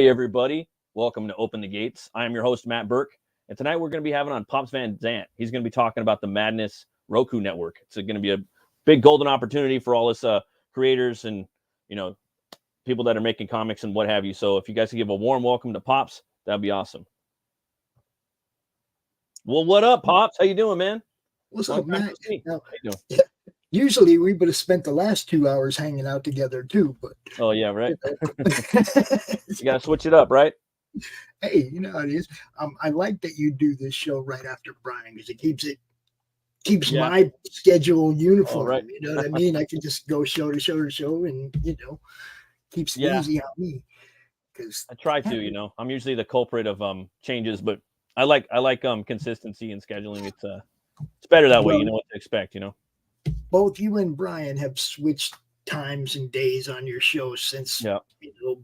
Hey, everybody. Welcome to Open the Gates. I am your host, Matt Burke. And tonight we're going to be having on Pops Van Zant. He's going to be talking about the Madness Roku Network. It's going to be a big golden opportunity for all us creators and, people that are making comics and what have you. So if you guys could give a warm welcome to Pops, that'd be awesome. Well, what up, Pops? How you doing, man? What's up, Matt? How you doing? Usually we would have spent the last 2 hours hanging out together too, but oh yeah, right. You gotta switch it up, right? Hey, you know how it is. I like that you do this show right after Brian because it keeps my schedule uniform. Right. You know what I mean? I can just go show to show to show, and keeps it easy on me. Because I try to, I'm usually the culprit of changes, but I like consistency and scheduling. It's better that way. You know what to expect. Both you and Brian have switched times and days on your show since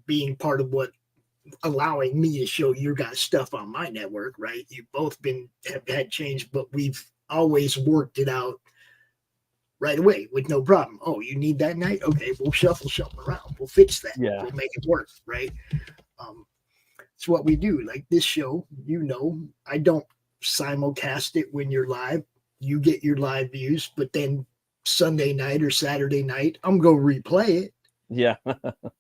being part of what allowing me to show your guys stuff on my network, right? You've both have had change, but we've always worked it out right away with no problem. Oh, you need that night? Okay, we'll shuffle something around. We'll fix that. Yeah. We'll make it work, right? It's what we do. Like this show, I don't simulcast it when you're live. You get your live views, but then Sunday night or Saturday night, I'm going to replay it. Yeah.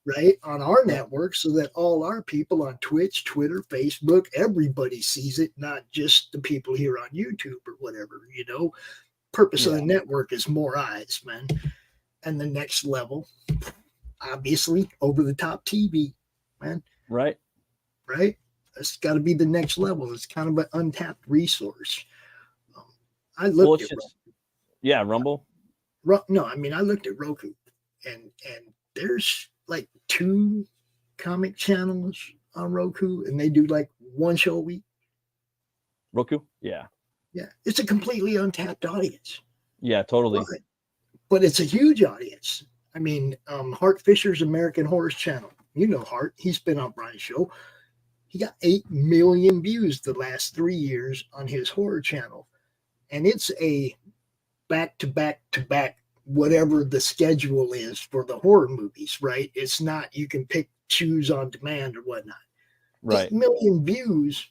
right. On our network so that all our people on Twitch, Twitter, Facebook, everybody sees it, not just the people here on YouTube or whatever, Purpose of the network is more eyes, man. And the next level, obviously, over the top TV, man. Right. Right. That's got to be the next level. It's kind of an untapped resource. I looked at Rumble. No, I mean, I looked at Roku and there's like 2 comic channels on Roku and they do like 1 show a week. Roku? Yeah. Yeah. It's a completely untapped audience. Yeah, totally. But it's a huge audience. I mean, Hart Fisher's American Horror Channel. You know Hart. He's been on Brian's show. He got 8 million views the last 3 years on his horror channel. And it's a back-to-back-to-back, whatever the schedule is for the horror movies, right? It's not you can choose on demand or whatnot. Right. 8 million views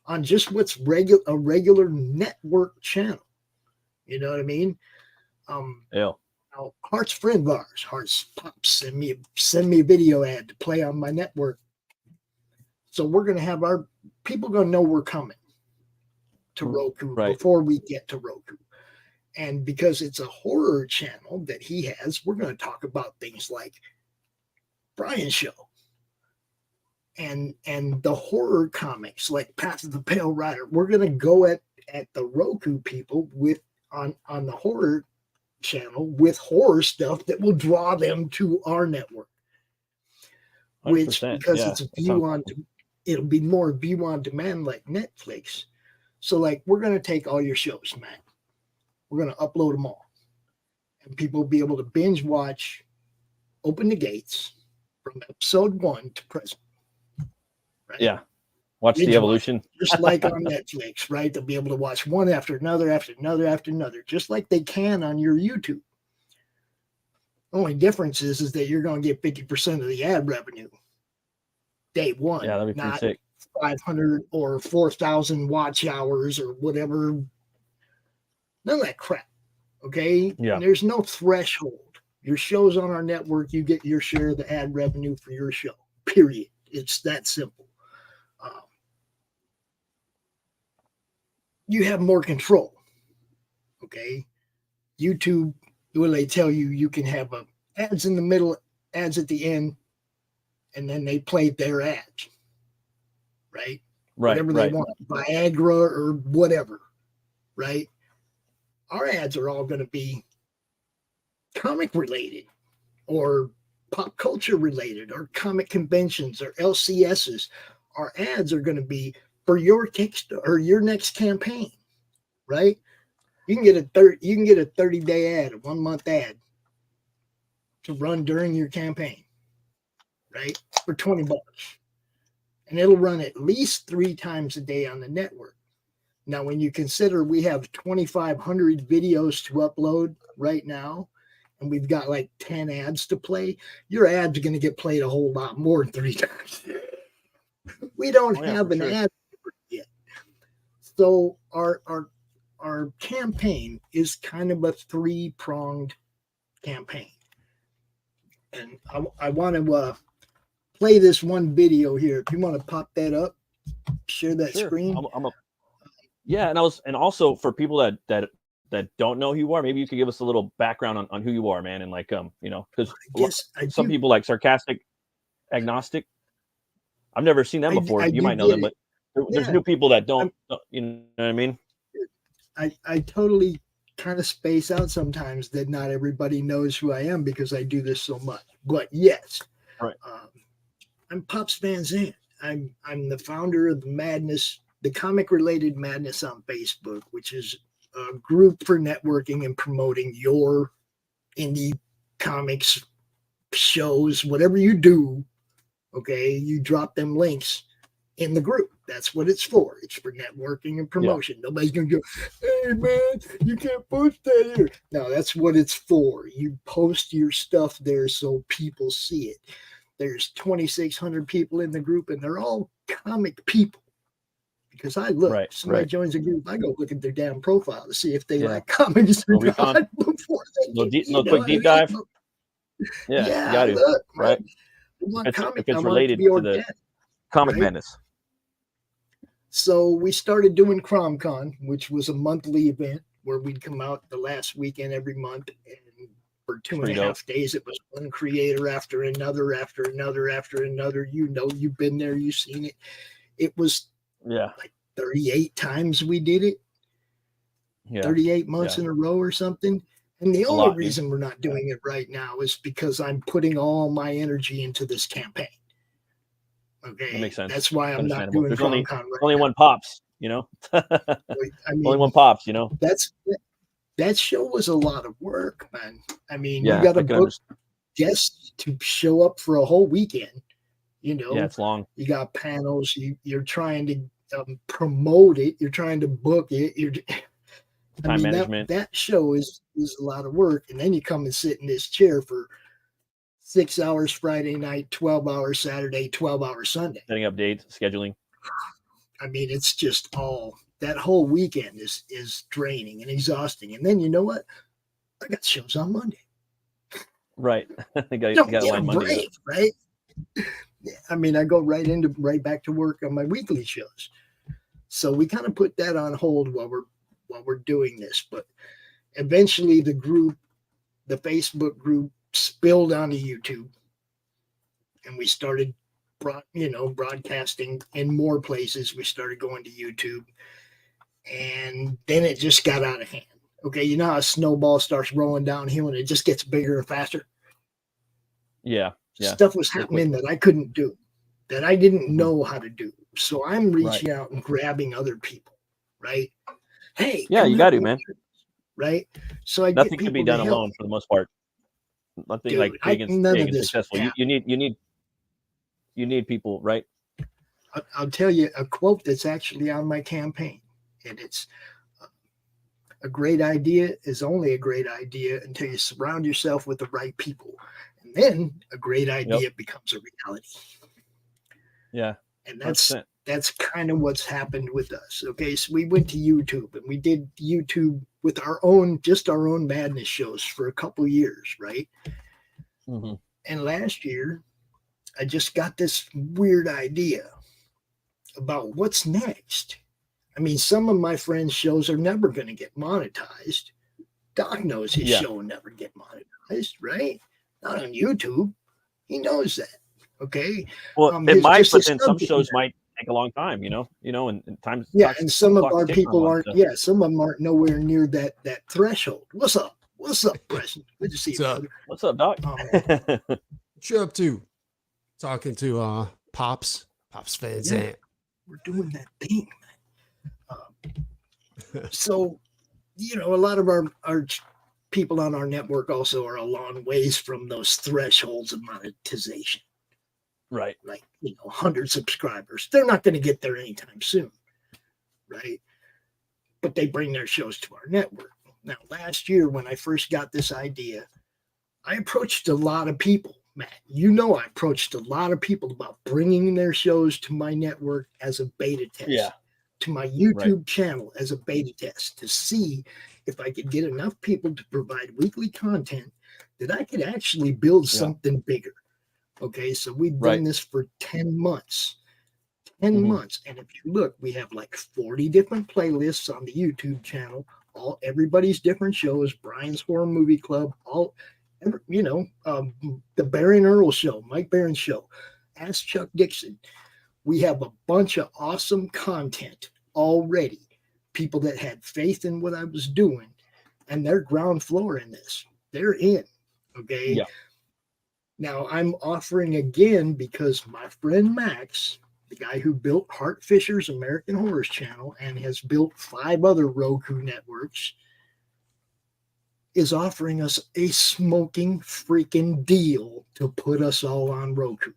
on just what's a regular network channel. You know what I mean? Yeah. Now, Hart's friend of ours, Hart's Pops, send me a video ad to play on my network. So we're going to have our people going to know we're coming to Roku before we get to Roku. And because it's a horror channel that he has, we're going to talk about things like Brian's show and the horror comics like Path of the Pale Rider. We're going to go at the Roku people on the horror channel with horror stuff that will draw them to our network. Which, because it's a it'll be more view on demand like Netflix. So like we're going to take all your shows, man. We're going to upload them all. And people will be able to binge watch Open the Gates from episode 1 to present. Right? Yeah. Watch the evolution. Just like on Netflix, right? They'll be able to watch one after another, after another, after another, just like they can on your YouTube. The only difference is that you're going to get 50% of the ad revenue day one. Yeah, that'd be pretty sick. 500 or 4,000 watch hours or whatever. None of that crap. Okay. Yeah. And there's no threshold. Your show's on our network. You get your share of the ad revenue for your show. Period. It's that simple. You have more control. Okay. YouTube, will they tell you can have ads in the middle, ads at the end, and then they play their ads. Right? Whatever they want, Viagra or whatever, right? Our ads are all going to be comic related or pop culture related or comic conventions or LCSs. Our ads are going to be for your Kickstarter or your next campaign, right? You can get a 30-day ad, a 1-month ad to run during your campaign, right? For $20. And it'll run at least 3 times a day on the network. Now, when you consider we have 2,500 videos to upload right now, and we've got like 10 ads to play, your ads are going to get played a whole lot more than 3 times. We don't Oh, yeah, have for an sure. ad yet. So our campaign is kind of a three-pronged campaign. And I want to play this one video here. If you want to pop that up, share that Sure. screen. Yeah, and also for people that don't know who you are, maybe you could give us a little background on who you are, man, and like because some people like sarcastic, agnostic. I've never seen them before. I You do might know get them, it. but there's Yeah, new people that don't. You know what I mean? I totally kind of space out sometimes that not everybody knows who I am because I do this so much. But yes, Right. I'm Pops Van Zandt. I'm the founder of the comic related Madness on Facebook, which is a group for networking and promoting your indie comics shows, whatever you do. Okay, you drop them links in the group. That's what it's for. It's for networking and promotion. Yeah. Nobody's gonna go, hey man, you can't post that here. No, that's what it's for. You post your stuff there so people see it. There's 2,600 people in the group, and they're all comic people. Because I look, somebody joins a group, I go look at their damn profile to see if they like comics or not before they quick deep dive. Yeah, you got to, look, right? If it's related to the comic madness. So we started doing CromCon, which was a monthly event where we'd come out the last weekend every month, and for 2.5 days it was one creator after another, after another, after another. You know, you've been there, you've seen it. It was like 38 times we did it. 38 months in a row or something. And the only reason we're not doing it right now is because I'm putting all my energy into this campaign. Okay, that makes sense. That's why I'm not doing CromCon. Only one pops, you know. I mean, only one pops, you know. That show was a lot of work, man. I mean, you got to book guests to show up for a whole weekend. You know, it's long. You got panels. You're trying to promote it. You're trying to book it. Time management. That show is a lot of work, and then you come and sit in this chair for 6 hours Friday night, 12 hours Saturday, 12 hours Sunday. Setting up dates, scheduling. I mean, it's just all that whole weekend is draining and exhausting. And then you know what? I got shows on Monday. Right. I got line Monday. Break, right? I mean, I go right back to work on my weekly shows. So we kind of put that on hold while we're doing this. But eventually the Facebook group spilled onto YouTube, and we started broadcasting in more places. We started going to YouTube, and then it just got out of hand. Okay, you know how a snowball starts rolling downhill and it just gets bigger and faster? Yeah. Stuff was happening that I couldn't do, that I didn't know how to do. So I'm reaching out and grabbing other people, right? Hey, you got to, man. Right? So nothing can be done alone for the most part. Nothing like being successful. You need people, right? I'll tell you a quote that's actually on my campaign, and it's a great idea is only a great idea until you surround yourself with the right people, and then a great idea becomes a reality. Yeah, and that's kind of what's happened with us. Okay, so we went to YouTube and we did YouTube with our own madness shows for a couple years, right? Mm-hmm. And last year, I just got this weird idea about what's next. I mean, some of my friends' shows are never going to get monetized. Doc knows his show will never get monetized, right? Not on YouTube. He knows that. Okay. Well, it might, but then some shows might take a long time, and times. Yeah, and some of our people aren't. So. Yeah, some of them aren't nowhere near that threshold. What's up? What's up, Preston? Good to see you. Up? What's up, Doc? What you up to? Talking to Pops Van Zandt. We're doing that thing. So, a lot of our people on our network also are a long ways from those thresholds of monetization. Right. Like, 100 subscribers. They're not going to get there anytime soon. Right. But they bring their shows to our network. Now, last year, when I first got this idea, I approached a lot of people Matt, you know, I approached a lot of people about bringing their shows to my network as a beta test, Yeah. to my YouTube channel as a beta test, to see if I could get enough people to provide weekly content that I could actually build something bigger. Okay, so we've done this for 10 months. 10 months. And if you look, we have like 40 different playlists on the YouTube channel, everybody's different shows, Brian's Horror Movie Club, the Baron Earl Show, Mike Barron's show, Ask Chuck Dixon. We have a bunch of awesome content already. People that had faith in what I was doing, and they're ground floor in this. They're in. Okay. Yeah. Now I'm offering again because my friend Max, the guy who built Hart Fisher's American Horrors channel and has built 5 other Roku networks, is offering us a smoking freaking deal to put us all on Roku.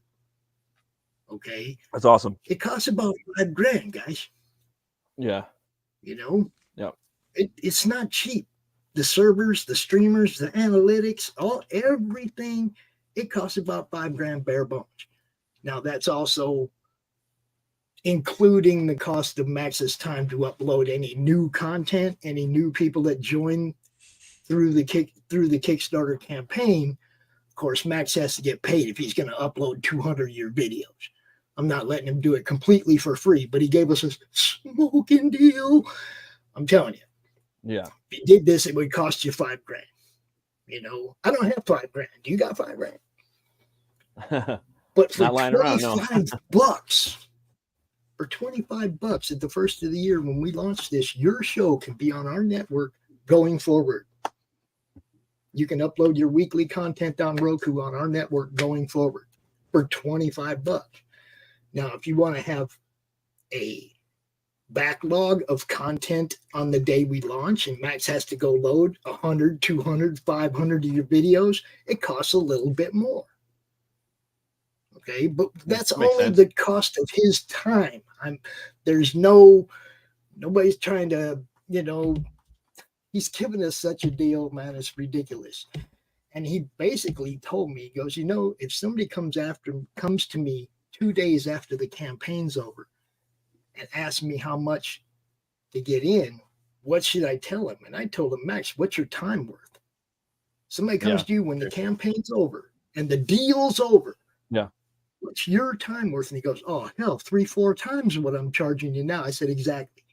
Okay. That's awesome. It costs about $5,000, guys. Yeah. You know? Yeah. It's not cheap. The servers, the streamers, the analytics, everything, it costs about $5,000 bare bones. Now that's also including the cost of Max's time to upload any new content, any new people that join through the Kickstarter campaign. Of course, Max has to get paid if he's going to upload 200-year videos. I'm not letting him do it completely for free, but he gave us a smoking deal. I'm telling you. Yeah. If you did this, it would cost you $5,000. You know, I don't have $5,000. Do you got $5,000? But for $25, for $25 at the first of the year when we launch this, your show can be on our network going forward. You can upload your weekly content on Roku on our network going forward for $25. Now, if you want to have a backlog of content on the day we launch and Max has to go load 100, 200, 500 of your videos, it costs a little bit more. Okay, but that's only the cost of his time. Nobody's trying to, he's given us such a deal, man, it's ridiculous. And he basically told me, he goes, if somebody comes to me 2 days after the campaign's over and asks me how much to get in, what should I tell him? And I told him, Max, what's your time worth? Somebody comes to you when the campaign's over and the deal's over. Yeah. What's your time worth? And he goes, oh, hell, 3-4 times what I'm charging you now. I said, exactly.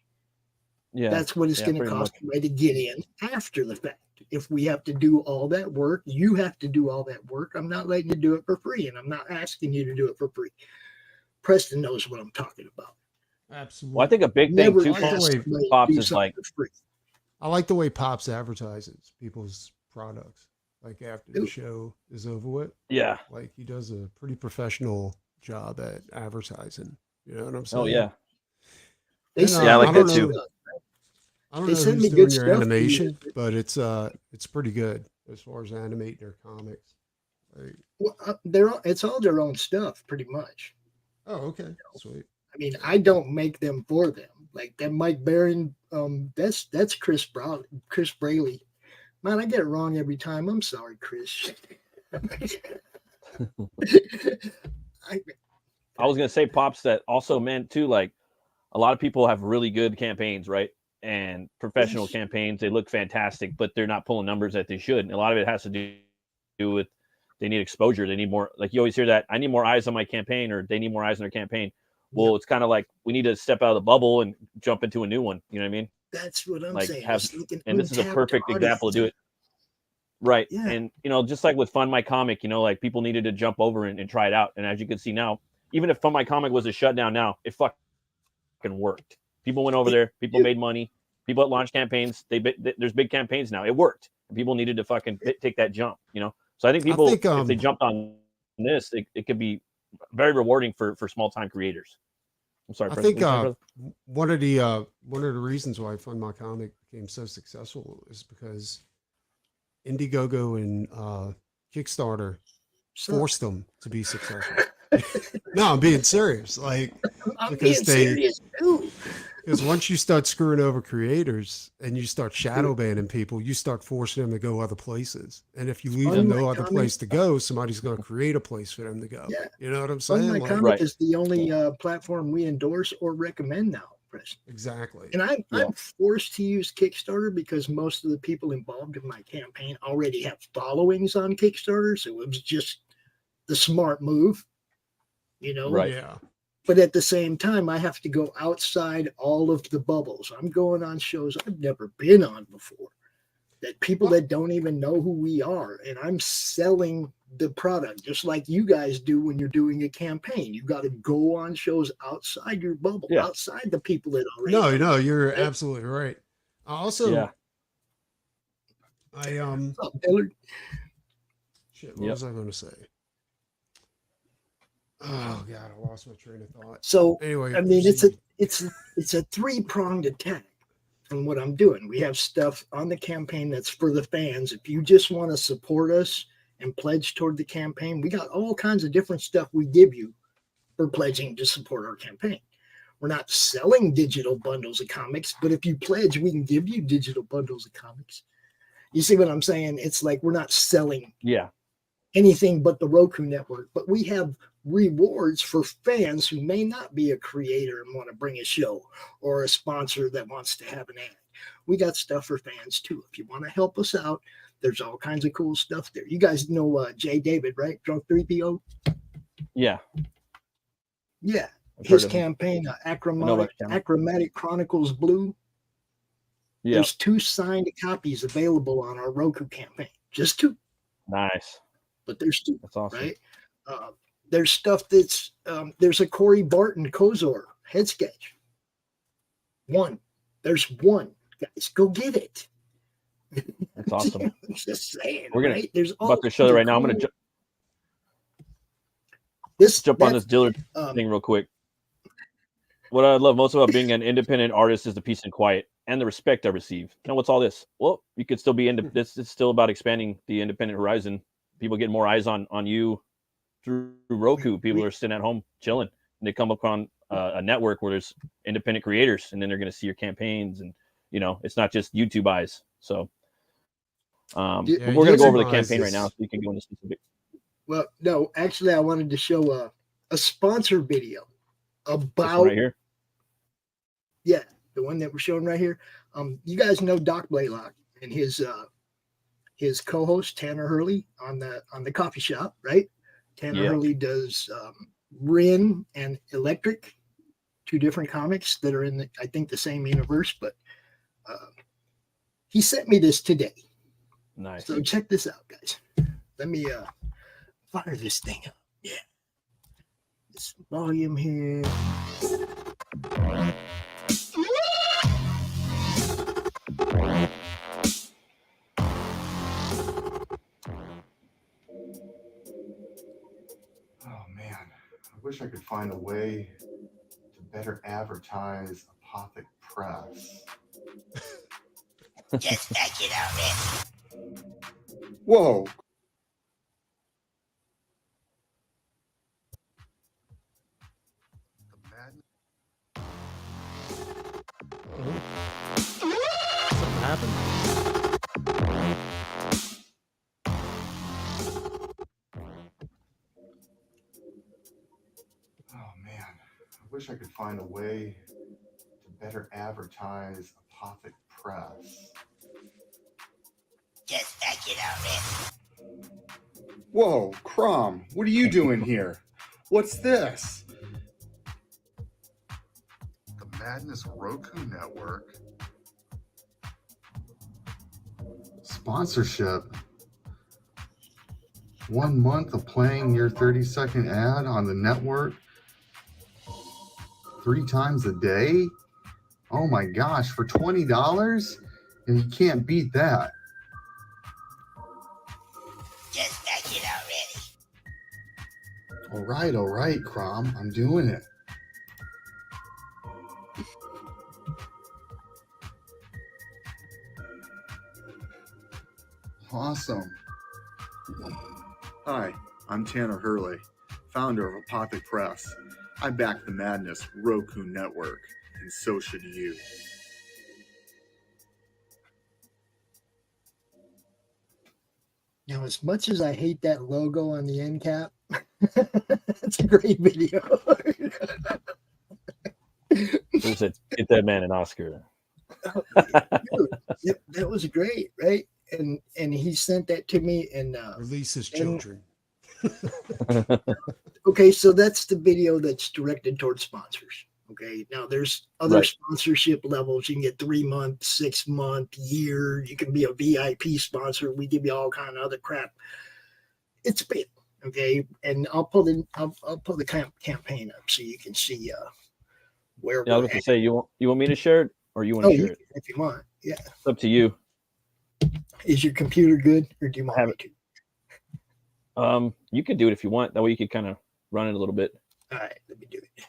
Yeah. That's what it's going to cost me to get in after the fact. If we have to do all that work, you have to do all that work. I'm not letting you do it for free, and I'm not asking you to do it for free. Preston knows what I'm talking about. Absolutely. Well, I think a big thing too, Pops, is like, I like the way Pops advertises people's products. Like after the show is over with. Yeah. Like he does a pretty professional job at advertising. You know what I'm saying? Oh yeah. I like that too. I don't know who's doing your animation, but it's pretty good as far as animating their comics. Like, well, it's all their own stuff, pretty much. Oh, okay, sweet. I mean, I don't make them for them. Like that Mike Barron, that's Chris Braley. Man, I get it wrong every time. I'm sorry, Chris. I was gonna say, Pops, that also meant too, like a lot of people have really good campaigns, right? And professional campaigns, they look fantastic, but they're not pulling numbers that they should. And a lot of it has to do with they need exposure. They need more, like you always hear that, I need more eyes on my campaign, or they need more eyes on their campaign. Well, it's kind of like we need to step out of the bubble and jump into a new one. You know what I mean? That's what I'm like saying. And this is a perfect example to do it. Right. Yeah. And, just like with Fund My Comic, like people needed to jump over and try it out. And as you can see now, even if Fund My Comic was a shutdown now, it fucking worked. People went over there. People made money. People that launched campaigns, there's big campaigns now. It worked. And people needed to fucking take that jump, So I think people, if they jumped on this, it could be very rewarding for small-time creators. I'm sorry. I think one of the reasons why Fund My Comic became so successful is because Indiegogo and Kickstarter forced them to be successful. No, I'm being serious. Like I'm being serious too. Because once you start screwing over creators and you start shadow banning people, you start forcing them to go other places. And if you leave them no other place to go, somebody's going to create a place for them to go. Yeah. You know what I'm saying? My Like, Comic Right. is the only platform we endorse or recommend now, Chris. exactly. And I'm Yeah. forced to use Kickstarter because most of the people involved in my campaign already have followings on Kickstarter. So it was just the smart move, you know? Right. Yeah. But at the same time, I have to go outside all of the bubbles. I'm going on shows I've never been on before, that people that don't even know who we are. And I'm selling the product just like you guys do when you're doing a campaign. You got to go on shows outside your bubble, Yeah. outside the people that already No, you're right? absolutely right. I also, Yeah. shit, what Yep. was I going to say? Oh God, I lost my train of thought. So Anyway, I mean, proceed. it's a three-pronged attack from what I'm doing. We have stuff on the campaign that's for the fans. If you just want to support us and pledge toward the campaign, we got all kinds of different stuff we give you for pledging to support our campaign. We're not selling digital bundles of comics, but if you pledge, we can give you digital bundles of comics. You see what I'm saying? It's like we're not selling Yeah. anything but the Roku network, but we have rewards for fans who may not be a creator and want to bring a show, or a sponsor that wants to have an ad. We got stuff for fans too. If you want to help us out, there's all kinds of cool stuff there. You guys know Jay David, right? Drunk 3PO? Yeah. Yeah. I've His heard of him. campaign, I know about the channel. Achromatic Chronicles Blue. Yeah. There's 2 signed copies available on our Roku campaign. Just 2. Nice. But there's 2. That's awesome. Right? There's stuff that's there's a Corey Barton Kozor head sketch. 1. There's 1. Guys, go get it. That's awesome. I'm just saying. We're gonna right? There's about to show that right now. I'm gonna jump on this Dillard thing real quick. What I love most about being an independent artist is the peace and quiet and the respect I receive. Now, what's all this? Well, you could still be this is still about expanding the independent horizon. People get more eyes on you through Roku. People are sitting at home chilling, and they come upon a network where there's independent creators, and then they're going to see your campaigns, and it's not just YouTube eyes. So, we're going to go over the campaign right now, so you can go into specific. Well, no, actually, I wanted to show a sponsor video about this one right here. Yeah, the one that we're showing right here. You guys know Doc Blaylock and his co-host Tanner Hurley on the coffee shop, right? Tanner Hurley does Rin and Electric, 2 different comics that are in I think the same universe, but he sent me this today. Nice. So check this out, guys. Let me fire this thing up. Yeah. This volume here. Oh man, I wish I could find a way to better advertise Apothic Press. Just back it out, man. Whoa. Something happened. Oh man, I wish I could find a way to better advertise Apothic Press. Just back it out, man. Whoa, Crom, what are you doing here? What's this? The Madness Roku Network. Sponsorship. 1 month of playing your 30-second ad on the network 3 times a day? Oh my gosh, for $20? And you can't beat that. Just back it out, All right, Crom, I'm doing it. Awesome. Hi, I'm Tanner Hurley, founder of Apothic Press. I back the Madness Roku Network. and so should you. Now, as much as I hate that logo on the end cap, it's a great video. Who said get that man an Oscar? Dude, that was great, right? And he sent that to me, and Release his children. okay, so that's the video that's directed towards sponsors. Okay, now there's other Right. sponsorship levels. You can get 3 month, 6 month, year. You can be a VIP sponsor. We give you all kind of other crap. It's big, okay. And I'll pull the campaign up so you can see where Yeah, I was we're going to at. say you want me to share it or you want to Oh, share you it? can if you want. Yeah. It's up to you. Is your computer good, or do you want have me it. to? You could do it if you want. That way you could kind of run it a little bit. All right, let me do it.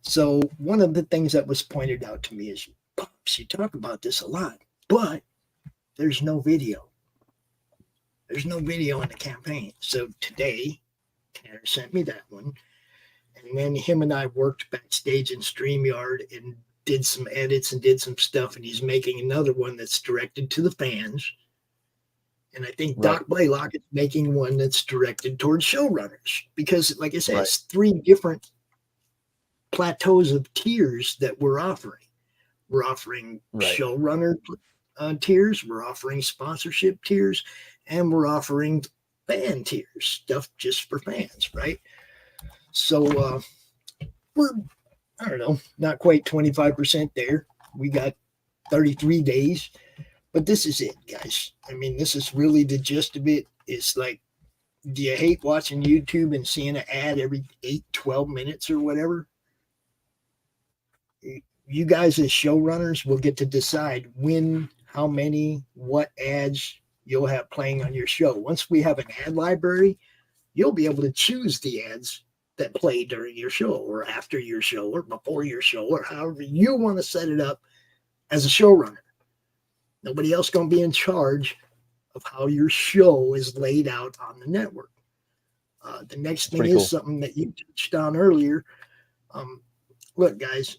So one of the things that was pointed out to me is, Pops, you talk about this a lot, but there's no video. There's no video in the campaign. So today, Tanner sent me that one. And then him and I worked backstage in StreamYard and did some edits and did some stuff. And he's making another one that's directed to the fans. And I think Right. Doc Blaylock is making one that's directed towards showrunners. Because, like I said, Right. it's 3 different plateaus of tiers that we're offering. We're offering Right. showrunner tiers, we're offering sponsorship tiers, and we're offering fan tiers, stuff just for fans, right? So we're, I don't know, not quite 25% there. We got 33 days, but this is it, guys. I mean, this is really the gist of it. It's like, do you hate watching YouTube and seeing an ad every 8-12 minutes or whatever? You guys as showrunners will get to decide when, how many, what ads you'll have playing on your show. Once we have an ad library, you'll be able to choose the ads that play during your show or after your show or before your show or however you want to set it up as a showrunner. Nobody else going to be in charge of how your show is laid out on the network. The next thing pretty is cool. something that you touched on earlier. Look, guys,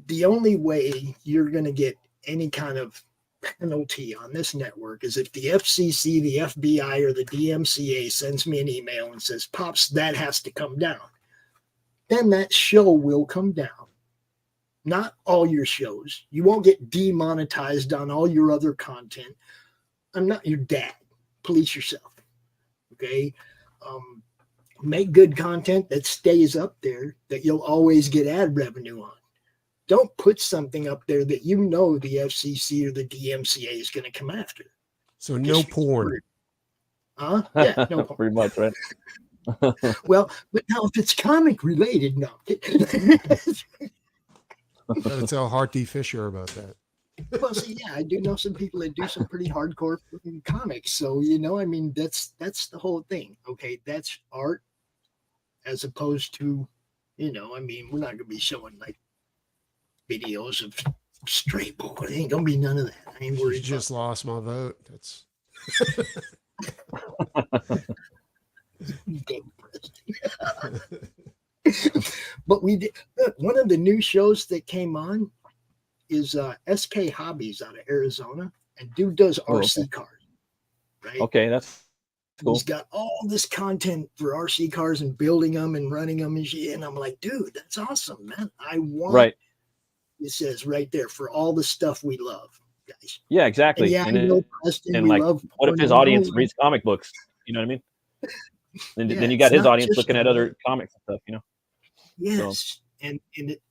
the only way you're going to get any kind of penalty on this network is if the FCC, the FBI, or the DMCA sends me an email and says, Pops, that has to come down. Then that show will come down. Not all your shows. You won't get demonetized on all your other content. I'm not your dad. Police yourself. Okay? Make good content that stays up there that you'll always get ad revenue on. Don't put something up there that you know the FCC or the DMCA is going to come after. So no porn. Huh? Yeah, no porn. Pretty much, right? Well, but now if it's comic related, no. Gotta tell Harty Fisher about that. Well, see, yeah, I do know some people that do some pretty hardcore comics. So, you know, I mean, that's the whole thing. Okay, that's art as opposed to, you know, I mean, we're not going to be showing like videos of straight bull. It ain't going to be none of that. I ain't You worried. just lost my vote. That's But we did. Look, one of the new shows that came on is SK Hobbies out of Arizona, and dude does RC okay. cars, right? Okay, that's cool. He's got all this content for RC cars and building them and running them and shit. And I'm like, dude, that's awesome, man. I want. Right. It says right there for all the stuff we love, guys. Yeah, exactly. And yeah, And I know, Preston, and we like, love what if porn. his I know, audience like, reads comic books? You know what I mean? Then, Yeah, then you got it's his not audience just looking at that. other comics and stuff, you know? Yes, and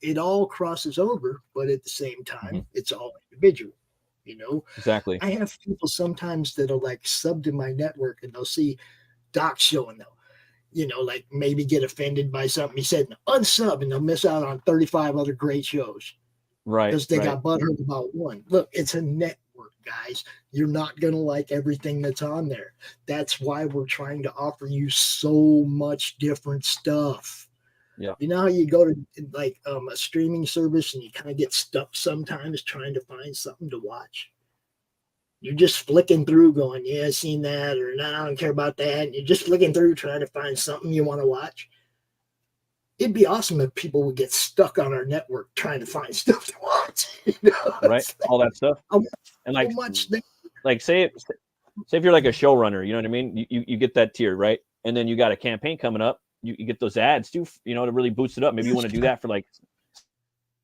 it all crosses over, but at the same time, Mhm. it's all individual. You know, Exactly. I have people sometimes that'll like sub to my network and they'll see Doc show and they'll, you know, like maybe get offended by something he said and unsub and they'll miss out on 35 other great shows Right. because they right. got butthurt about one. Look, it's a network, guys. You're not gonna like everything that's on there. That's why we're trying to offer you so much different stuff. Yeah. You know how you go to like a streaming service and you kind of get stuck sometimes trying to find something to watch. You're just flicking through going, yeah, I've seen that, or no, I don't care about that. And you're just flicking through trying to find something you want to watch. it'd be awesome if people would get stuck on our network trying to find stuff to watch. You know? Right, all that stuff. How And like much say if you're like a showrunner, you know what I mean? You get that tier, right? And then you got a campaign coming up. You get those ads too, you know, to really boost it up. Maybe you want to do that for like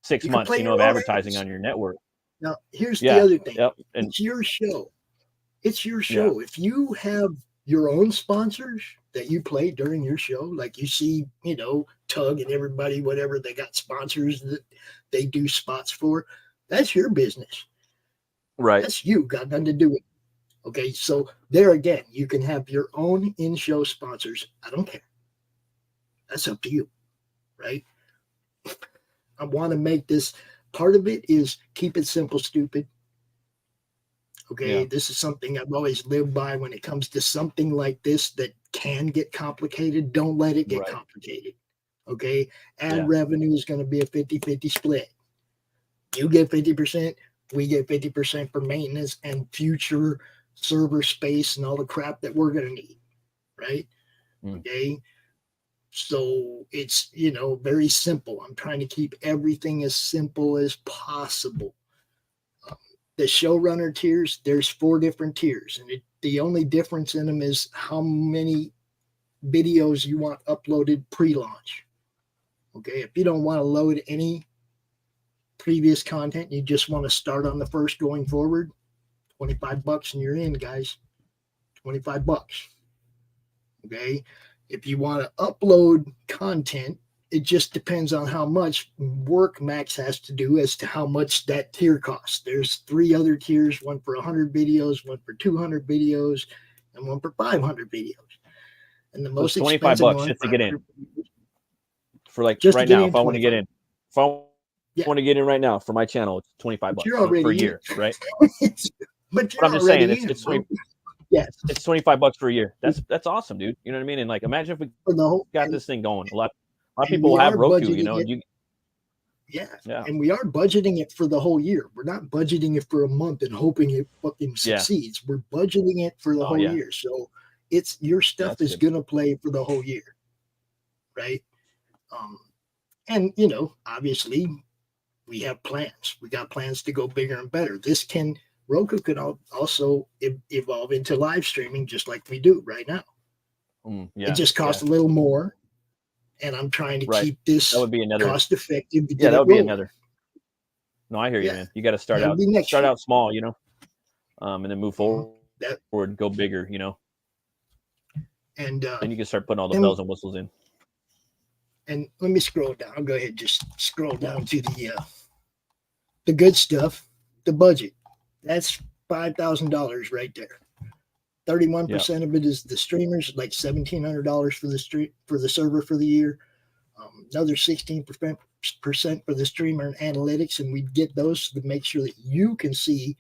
6 You can months, play you know, your of own advertising ads. on your network. Now, here's the Yeah. other thing. Yep. And It's your show. It's your show. If you have your own sponsors that you play during your show, like you see, you know, Tug and everybody, whatever, they got sponsors that they do spots for, that's your business. right. That's you, got nothing to do with it. Okay, so there again, you can have your own in-show sponsors. I don't care. That's up to you, right? I want to make this, part of it is keep it simple, stupid. Okay, Yeah. this is something I've always lived by when it comes to something like this that can get complicated. Don't let it get Right. complicated. Okay, ad Yeah. revenue is going to be a 50-50 split. You get 50%, we get 50% for maintenance and future server space and all the crap that we're going to need, right? Okay, so it's, you know, very simple. I'm trying to keep everything as simple as possible. The showrunner tiers, there's 4 different tiers, and the only difference in them is how many videos you want uploaded pre-launch. Okay, if you don't want to load any previous content, you just want to start on the first going forward, $25 and you're in, guys. $25. Okay, if you want to upload content, it just depends on how much work Max has to do as to how much that tier costs. There's 3 other tiers, one for 100 videos, one for 200 videos, and one for 500 videos. And the So most it's expensive $25 one just to get in. For like just right to get now, in, if I want to get 25. in, if I Yeah. want to get in right now for my channel, it's $25 You're already for a in. year, right? But But you're I'm just saying, already in. it's 20, Yes, it's $25 for a year. That's awesome, dude. You know what I mean? And like, imagine if we for the whole, got this thing going. A lot of and people we will have are Roku, you budgeting know, it. and you, Yeah, and we are budgeting it for the whole year. We're not budgeting it for a month and hoping it fucking Yeah. succeeds. We're budgeting it for the Oh, whole yeah. year. So it's your stuff That's is good. gonna play for the whole year, right? And you know, obviously, we have plans. We got plans to go bigger and better. Roku could also evolve into live streaming just like we do right now. Yeah. It just costs a little more, and I'm trying to Right. keep this That would be another. cost effective to Yeah, get that it would be rolling. another. No, I hear you, Yeah. man. You got to start That'll out be next year. out small, you know, and then move forward, That go bigger, you know. and Then you can start putting all the and- bells and whistles in. and let me scroll down. I'll go ahead and just scroll down to the good stuff, the budget. That's $5,000 right there. 31% of it is the streamers, like $1,700 for the server for the year. Another 16% for the streamer and analytics, and we get those to make sure that you can see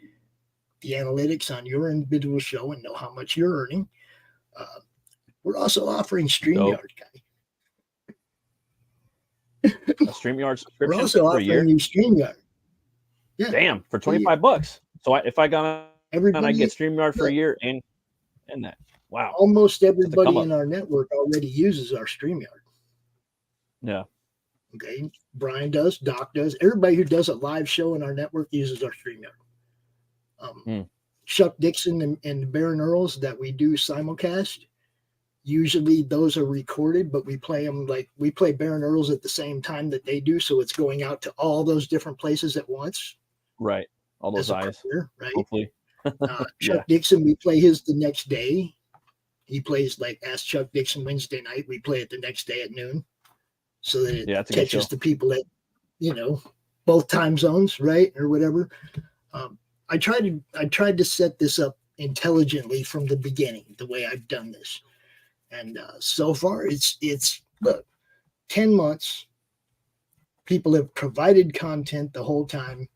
the analytics on your individual show and know how much you're earning. We're also offering StreamYard, guys. A StreamYard subscription We're also for a year. offering you StreamYard. Yeah, Damn, for $25. So if I got on, everybody, I get StreamYard for a year and that. Wow. almost everybody come up. in our network already uses our StreamYard. Yeah. Okay, Brian does, Doc does. Everybody who does a live show in our network uses our StreamYard. Chuck Dixon and Baron Earls that we do simulcast. Usually those are recorded, but we play them like we play Baron Earls at the same time that they do, so it's going out to all those different places at once. Right. All those eyes. Premiere, right? Hopefully. Chuck Dixon, we play his the next day. He plays like Ask Chuck Dixon Wednesday night. We play it the next day at noon, so that it Yeah, that's a good catches show. the people at both time zones, right, or whatever. I tried to set this up intelligently from the beginning, the way I've done this, and so far it's look, 10 months. People have provided content the whole time.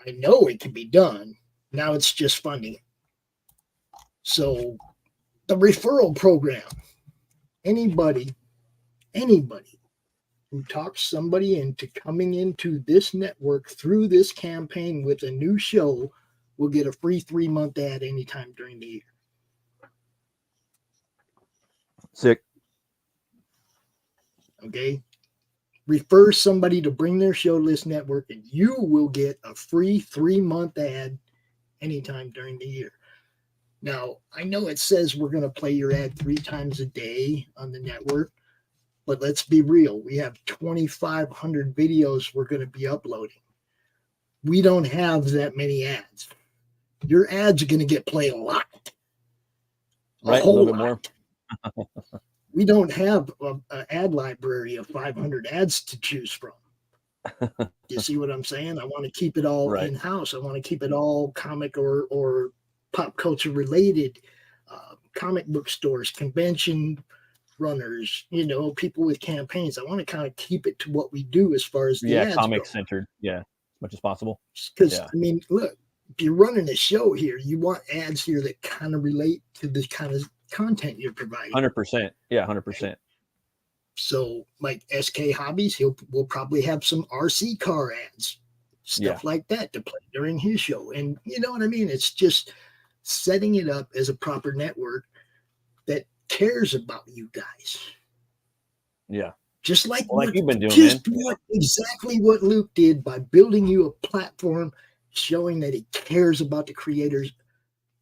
I know it can be done. Now it's just funding it. So the referral program, anybody who talks somebody into coming into this network through this campaign with a new show will get a free 3-month ad anytime during the year. Sick. Okay. refer somebody to Bring Their Show to this network, and you will get a free 3-month ad anytime during the year. Now, I know it says we're going to play your ad 3 times a day on the network, but let's be real. We have 2,500 videos we're going to be uploading. We don't have that many ads. Your ads are going to get played a lot. Right, a little bit more. We don't have an ad library of 500 ads to choose from. You see what I'm saying? I want to keep it all in-house. I want to keep it all comic or pop culture related, comic book stores, convention runners, you know, people with campaigns. I want to kind of keep it to what we do as far as the ads comic go. Centered, as much as possible. Because I mean, look, if you're running a show here, you want ads here that kind of relate to the kind of content you're providing. 100%, 100%. So, like SK Hobbies, we'll probably have some RC car ads, stuff like that to play during his show, and you know what I mean. It's just setting it up as a proper network that cares about you guys. Yeah. Just like what you've been doing, exactly what Luke did by building you a platform, showing that he cares about the creators.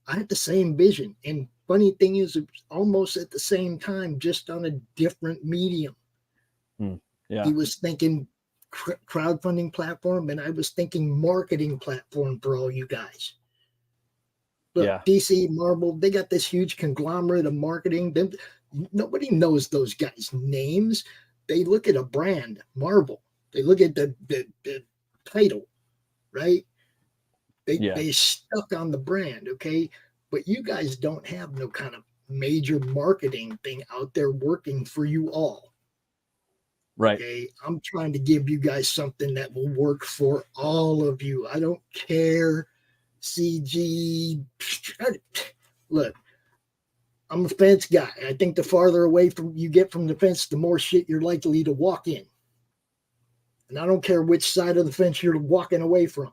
I had the same vision. And funny thing is, it's almost at the same time, just on a different medium. Yeah. He was thinking crowdfunding platform, and I was thinking marketing platform for all you guys. Look, DC, Marvel, they got this huge conglomerate of marketing. Nobody knows those guys' names. They look at a brand, Marvel. They look at the title, right? They stuck on the brand, okay? But you guys don't have no kind of major marketing thing out there working for you all. Right. Okay. I'm trying to give you guys something that will work for all of you. I don't care. CG. Look, I'm a fence guy. I think the farther away from you get from the fence, the more shit you're likely to walk in. And I don't care which side of the fence you're walking away from.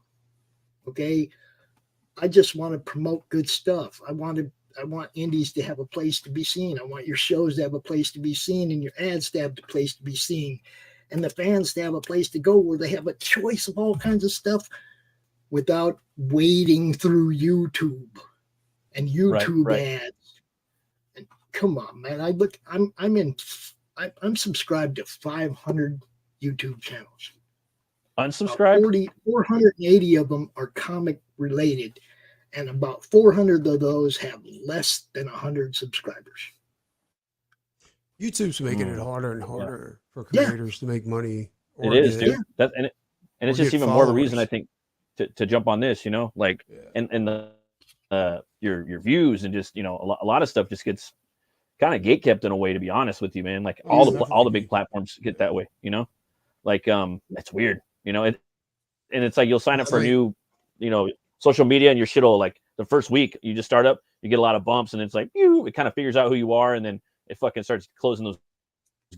Okay. I just want to promote good stuff. I want indies to have a place to be seen. I want your shows to have a place to be seen, and your ads to have a place to be seen, and the fans to have a place to go where they have a choice of all kinds of stuff without wading through YouTube and YouTube ads. And come on, man. I'm subscribed to 500 YouTube channels. Unsubscribe? 480 of them are comic related, and about 400 of those have less than 100 subscribers. YouTube's making it harder and harder for creators to make money. It is, dude. And it's just even more of a reason, I think, to jump on this, you know, like, and the your views and just, you know, a lot of stuff just gets kind of gatekept in a way, to be honest with you, man. Like all the big platforms get that way, you know, like it's weird, you know, and it's like you'll sign up for a new, you know, social media, and your shit will, like, the first week you just start up, you get a lot of bumps, and it's like it kind of figures out who you are, and then it fucking starts closing those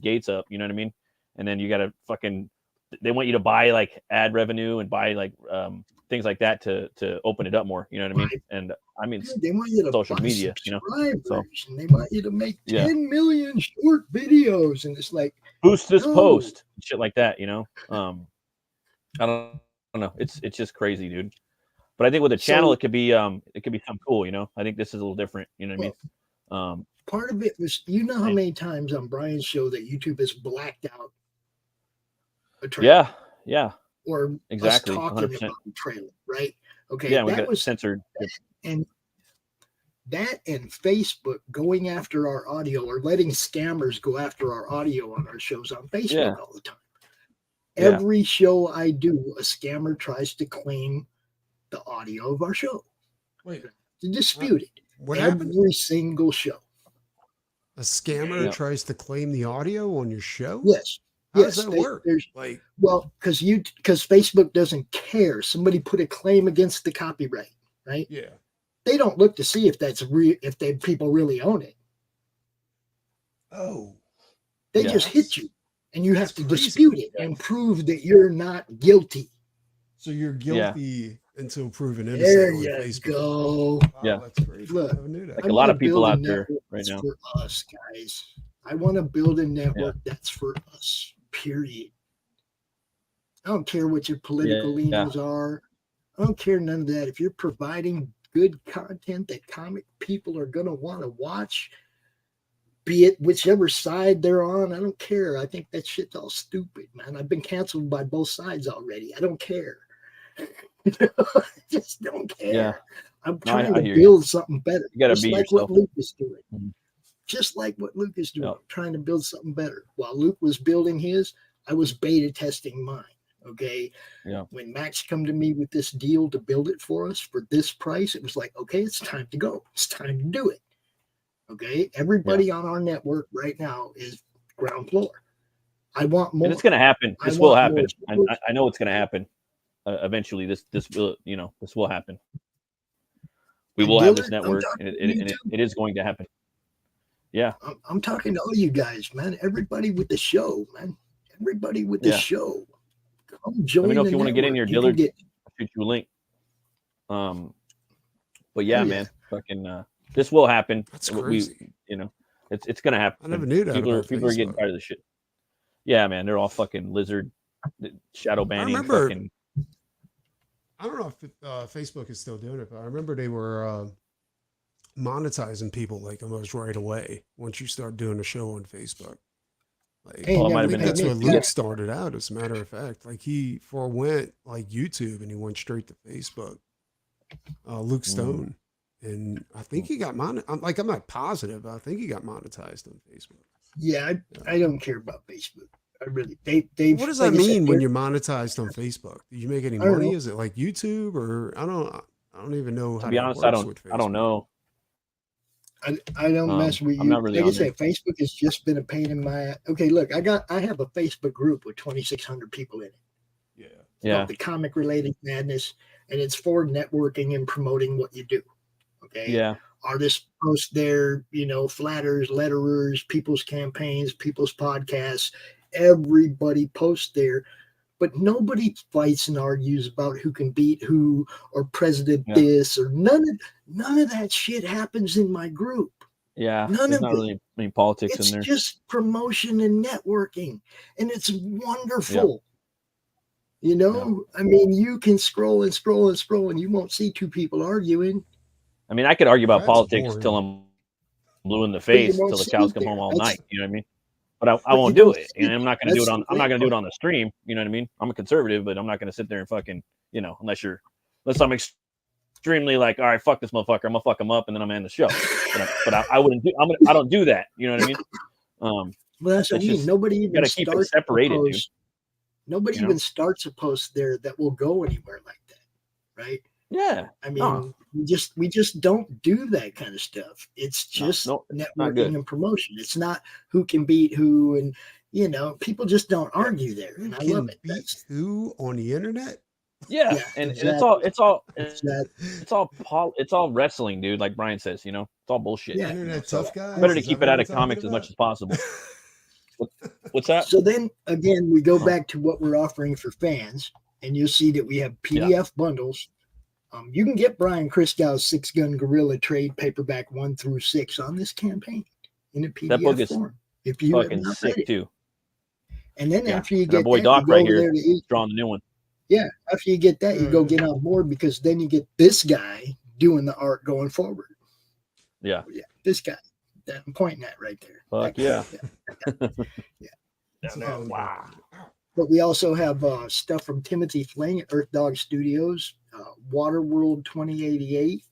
gates up, you know what I mean? And then you gotta they want you to buy like ad revenue and buy like things like that to open it up more, you know what I mean? And I mean, they want you to social media, you know, so, and they want you to make 10 million short videos, and it's like, boost this post, shit like that, you know. I don't know, it's just crazy, dude. But I think with a channel, it could be something cool, you know. I think this is a little different, you know what I mean? Part of it was, you know how many times on Brian's show that YouTube has blacked out a trailer? Yeah. Or exactly, us talking 100%. about the trailer, right? Okay. Yeah, we got censored. And Facebook going after our audio, or letting scammers go after our audio on our shows on Facebook all the time. Every show I do, a scammer tries to claim the audio of our show. Wait, to dispute it. What every happened? Single show. A scammer tries to claim the audio on your show? Yes. How does that work? Well, because Facebook doesn't care. Somebody put a claim against the copyright, right? Yeah. They don't look to see if that's real, if people really own it. Oh. They just hit you, and you have to dispute it and prove that you're not guilty. So you're guilty until proven innocent. There you go. Wow, that's crazy. Look, I never knew that. Like a lot of people out there right now. For us, guys. I want to build a network that's for us. Period. I don't care what your political leanings are. I don't care none of that. If you're providing good content that comic people are going to want to watch, be it whichever side they're on, I don't care. I think that shit's all stupid, man. I've been canceled by both sides already. I don't care. I just don't care. Yeah. I'm trying to build something better. You gotta just be like yourself. what Luke is doing. Mm-hmm. Just like what Luke is doing. Yep. I'm trying to build something better. While Luke was building his, I was beta testing mine. Okay. Yeah. When Max come to me with this deal to build it for us for this price, it was like, okay, it's time to go. It's time to do it. Okay. Everybody on our network right now is ground floor. I want more. And it's going to happen. This will happen. I know it's going to happen. Eventually, this will, this will happen. We will have this network, and it is going to happen. Yeah. I'm talking to all you guys, man. Everybody with the show, man. Everybody with the show. Come join. Let me know if you want to get in your Dillard. I'll shoot you a link. But yeah, man, fucking, this will happen. That's crazy. It's gonna happen. I never knew that. People are getting tired of this shit. Yeah, man, they're all fucking lizard, shadow banning. I don't know if Facebook is still doing it, but I remember they were monetizing people like almost right away once you start doing a show on Facebook. Like, I think that's when Luke started out, as a matter of fact. Like he forewent like YouTube and he went straight to Facebook. Luke Stone. And I think he got monetized. I'm not positive, but I think he got monetized on Facebook. Yeah, I don't care about Facebook. I really what does that mean when you're monetized on Facebook? Do you make any money? Is it like YouTube or I don't even know how to be honest, I don't know. I don't mess with you. I'm not really like I say, Facebook has just been a pain in my. Okay, look, I have a Facebook group with 2,600 people in it. Yeah. The comic related madness, and it's for networking and promoting what you do. Okay. Yeah. Artists post their, flatters, letterers, people's campaigns, people's podcasts. Everybody posts there, but nobody fights and argues about who can beat who or president this or none of that shit happens in my group. Yeah. There's not really any politics in there. It's just promotion and networking, and it's wonderful. I mean, you can scroll and scroll and scroll, and you won't see two people arguing. I mean, I could argue about politics till I'm blue in the face till the cows come home all night. You know what I mean? But I won't do it, and I'm not going to do it on. I'm not going to do it on the stream. You know what I mean? I'm a conservative, but I'm not going to sit there and fucking, unless I'm extremely like, all right, fuck this motherfucker. I'm gonna fuck him up, and then I'm gonna end the show. But I wouldn't do. I don't do that. You know what I mean? Well, that's what I mean. Nobody even gotta keep it separated. Dude. Nobody even starts a post there that will go anywhere like that, right? Yeah. I mean, we just don't do that kind of stuff. It's just networking and promotion. It's not who can beat who, and people just don't argue there. And I love it. Beat who on the internet? Yeah, and it's all wrestling, dude. Like Brian says, it's all bullshit. Yeah, internet tough guys. Better to keep it out of comics as much as possible. What's that? So then again, we go back to what we're offering for fans, and you'll see that we have PDF bundles. You can get Brian Christow's 6-Gun Gorilla trade paperback 1 through 6 on this campaign in a PDF that book is form. If you fucking sick too. And then after you get our boy that, Doc right here drawing the new one. Yeah, after you get that, you go get on board, because then you get this guy doing the art going forward. Yeah, this guy that I'm pointing at right there. Fuck yeah. Wow. But we also have stuff from Timothy Fling at Earth Dog Studios, Waterworld 2088,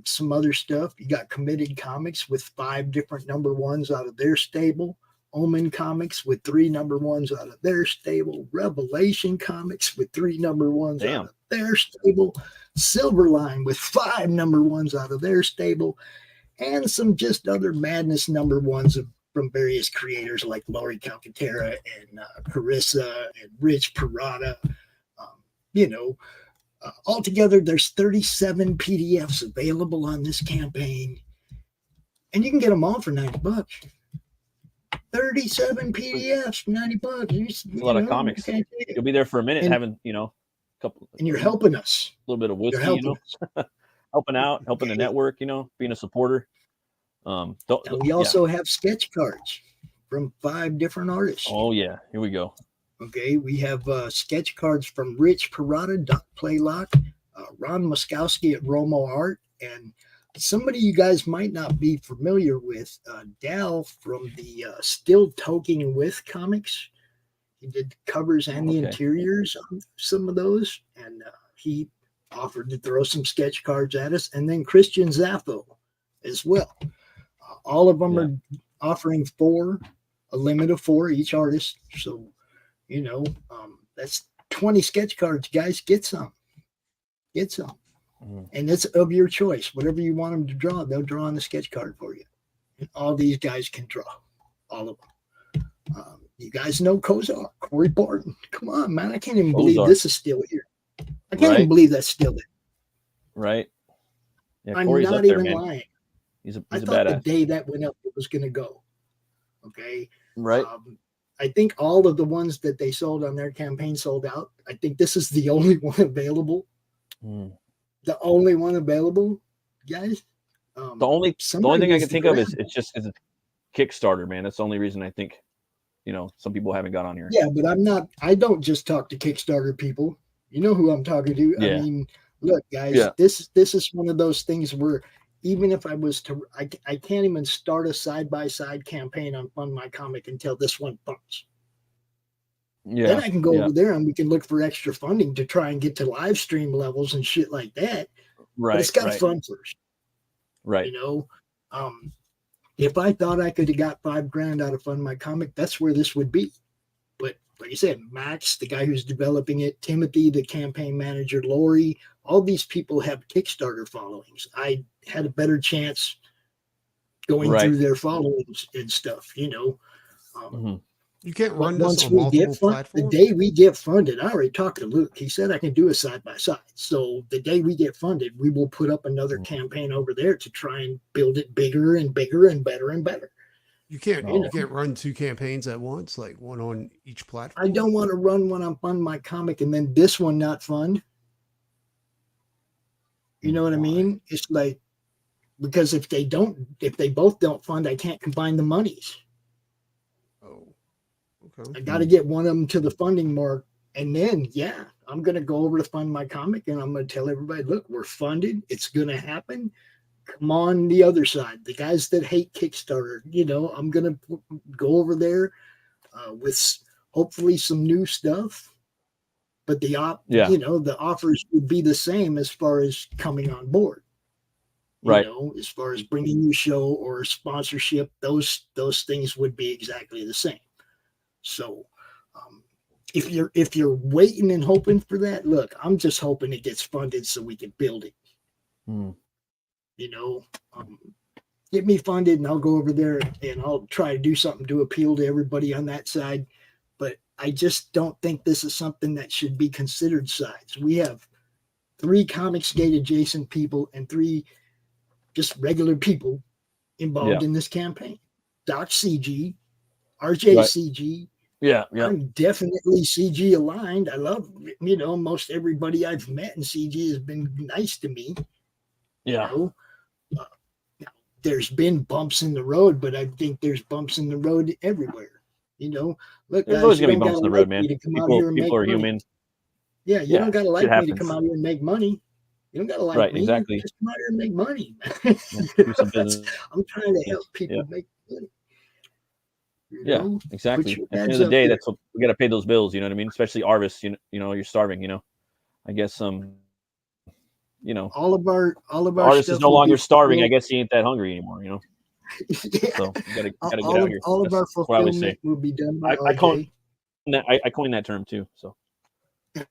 some other stuff. You got Committed Comics with 5 different number 1s out of their stable. Omen Comics with 3 number 1s out of their stable. Revelation Comics with 3 number 1s out of their stable. Silverline with 5 number 1s out of their stable. And some just other madness number 1s from various creators like Laurie Calcaterra and Carissa and Rich Parada. Altogether, there's 37 PDFs available on this campaign, and you can get them all for $90. 37 PDFs for $90. It's a lot of comics. You'll be there for a minute, having a couple. And you're helping us. A little bit of whiskey, helping out, helping the network. Being a supporter. We also have sketch cards from 5 different artists. Oh yeah, here we go. Okay, we have sketch cards from Rich Parada, Doc Playlock, Ron Moskowski at Romo Art, and somebody you guys might not be familiar with, Dal from the Still Toking With comics. He did the covers and the interiors on some of those, and he offered to throw some sketch cards at us. And then Christian Zaffo as well. All of them are offering a limit of 4 each artist. So, you know, that's 20 sketch cards, guys. Get some. Get some. And it's of your choice. Whatever you want them to draw, they'll draw on the sketch card for you. And all these guys can draw. All of them. You guys know Kozar, Corey Barton. Come on, man. I can't even believe this is still here. I can't even believe that's still there. Right. Yeah, I'm Corey's not up there, even man. lying. He's a I badass. thought the day that went up, it was going to go. Okay. Right. I think all of the ones that they sold on their campaign sold out. I think this is the only one available. The only one available, guys. The only thing I can think of is it's a Kickstarter, man. That's the only reason I think, you know, some people haven't got on here. Yeah, but I don't just talk to Kickstarter people. You know who I'm talking to. Yeah. I mean, look, guys, this is one of those things where even if I was to, I can't even start a side-by-side campaign on Fund My Comic until this one bumps. Yeah. Then I can go over there and we can look for extra funding to try and get to live stream levels and shit like that. Right. But it's got to fund first. Right. You know, if I thought I could have got $5,000 out of Fund My Comic, that's where this would be. But like I said, Max, the guy who's developing it, Timothy, the campaign manager, Lori, all these people have Kickstarter followings. I had a better chance going through their followings and stuff, you know. You can't run this once on we multiple get funded, platforms? the day we get funded, I already talked to Luke. He said I can do a side-by-side. So the day we get funded, we will put up another campaign over there to try and build it bigger and bigger and better and better. You can't run 2 campaigns at once, like one on each platform. I don't want to run one on Fund My Comic and then this one not fund. You know what I mean? It's like, because if they both don't fund, I can't combine the monies. Oh, okay. I got to get one of them to the funding mark. And then, I'm going to go over to Fund My Comic and I'm going to tell everybody, look, we're funded. It's going to happen. Come on the other side. The guys that hate Kickstarter, you know, I'm going to go over there with hopefully some new stuff. But the you know, the offers would be the same as far as coming on board. You know, as far as bringing you a show or a sponsorship, those things would be exactly the same. So if you're waiting and hoping for that, look, I'm just hoping it gets funded so we can build it. You know, get me funded and I'll go over there and I'll try to do something to appeal to everybody on that side. But I just don't think this is something that should be considered sides. We have 3 Comicsgate adjacent people and 3 just regular people involved in this campaign. Doc CG, RJ CG. I'm definitely CG aligned. I love, you know, most everybody I've met in CG has been nice to me. You know? There's been bumps in the road, but I think there's bumps in the road everywhere. You know, look, there's guys, always gonna be bumps in the road, man. People are human. Yeah, you don't gotta like me to come out here and make money. You don't gotta like me. Exactly. Just come out here and make money. Do some business. I'm trying to help people make money. Exactly. At the end of the day, that's what we got to pay those bills. You know what I mean? Especially artists. You know, you're starving. You know, I guess you know, all of our artist is no longer starving. I guess he ain't that hungry anymore. You know. So you gotta get out here. All of our fulfillment will be done by RJ. I coined that term too. So. All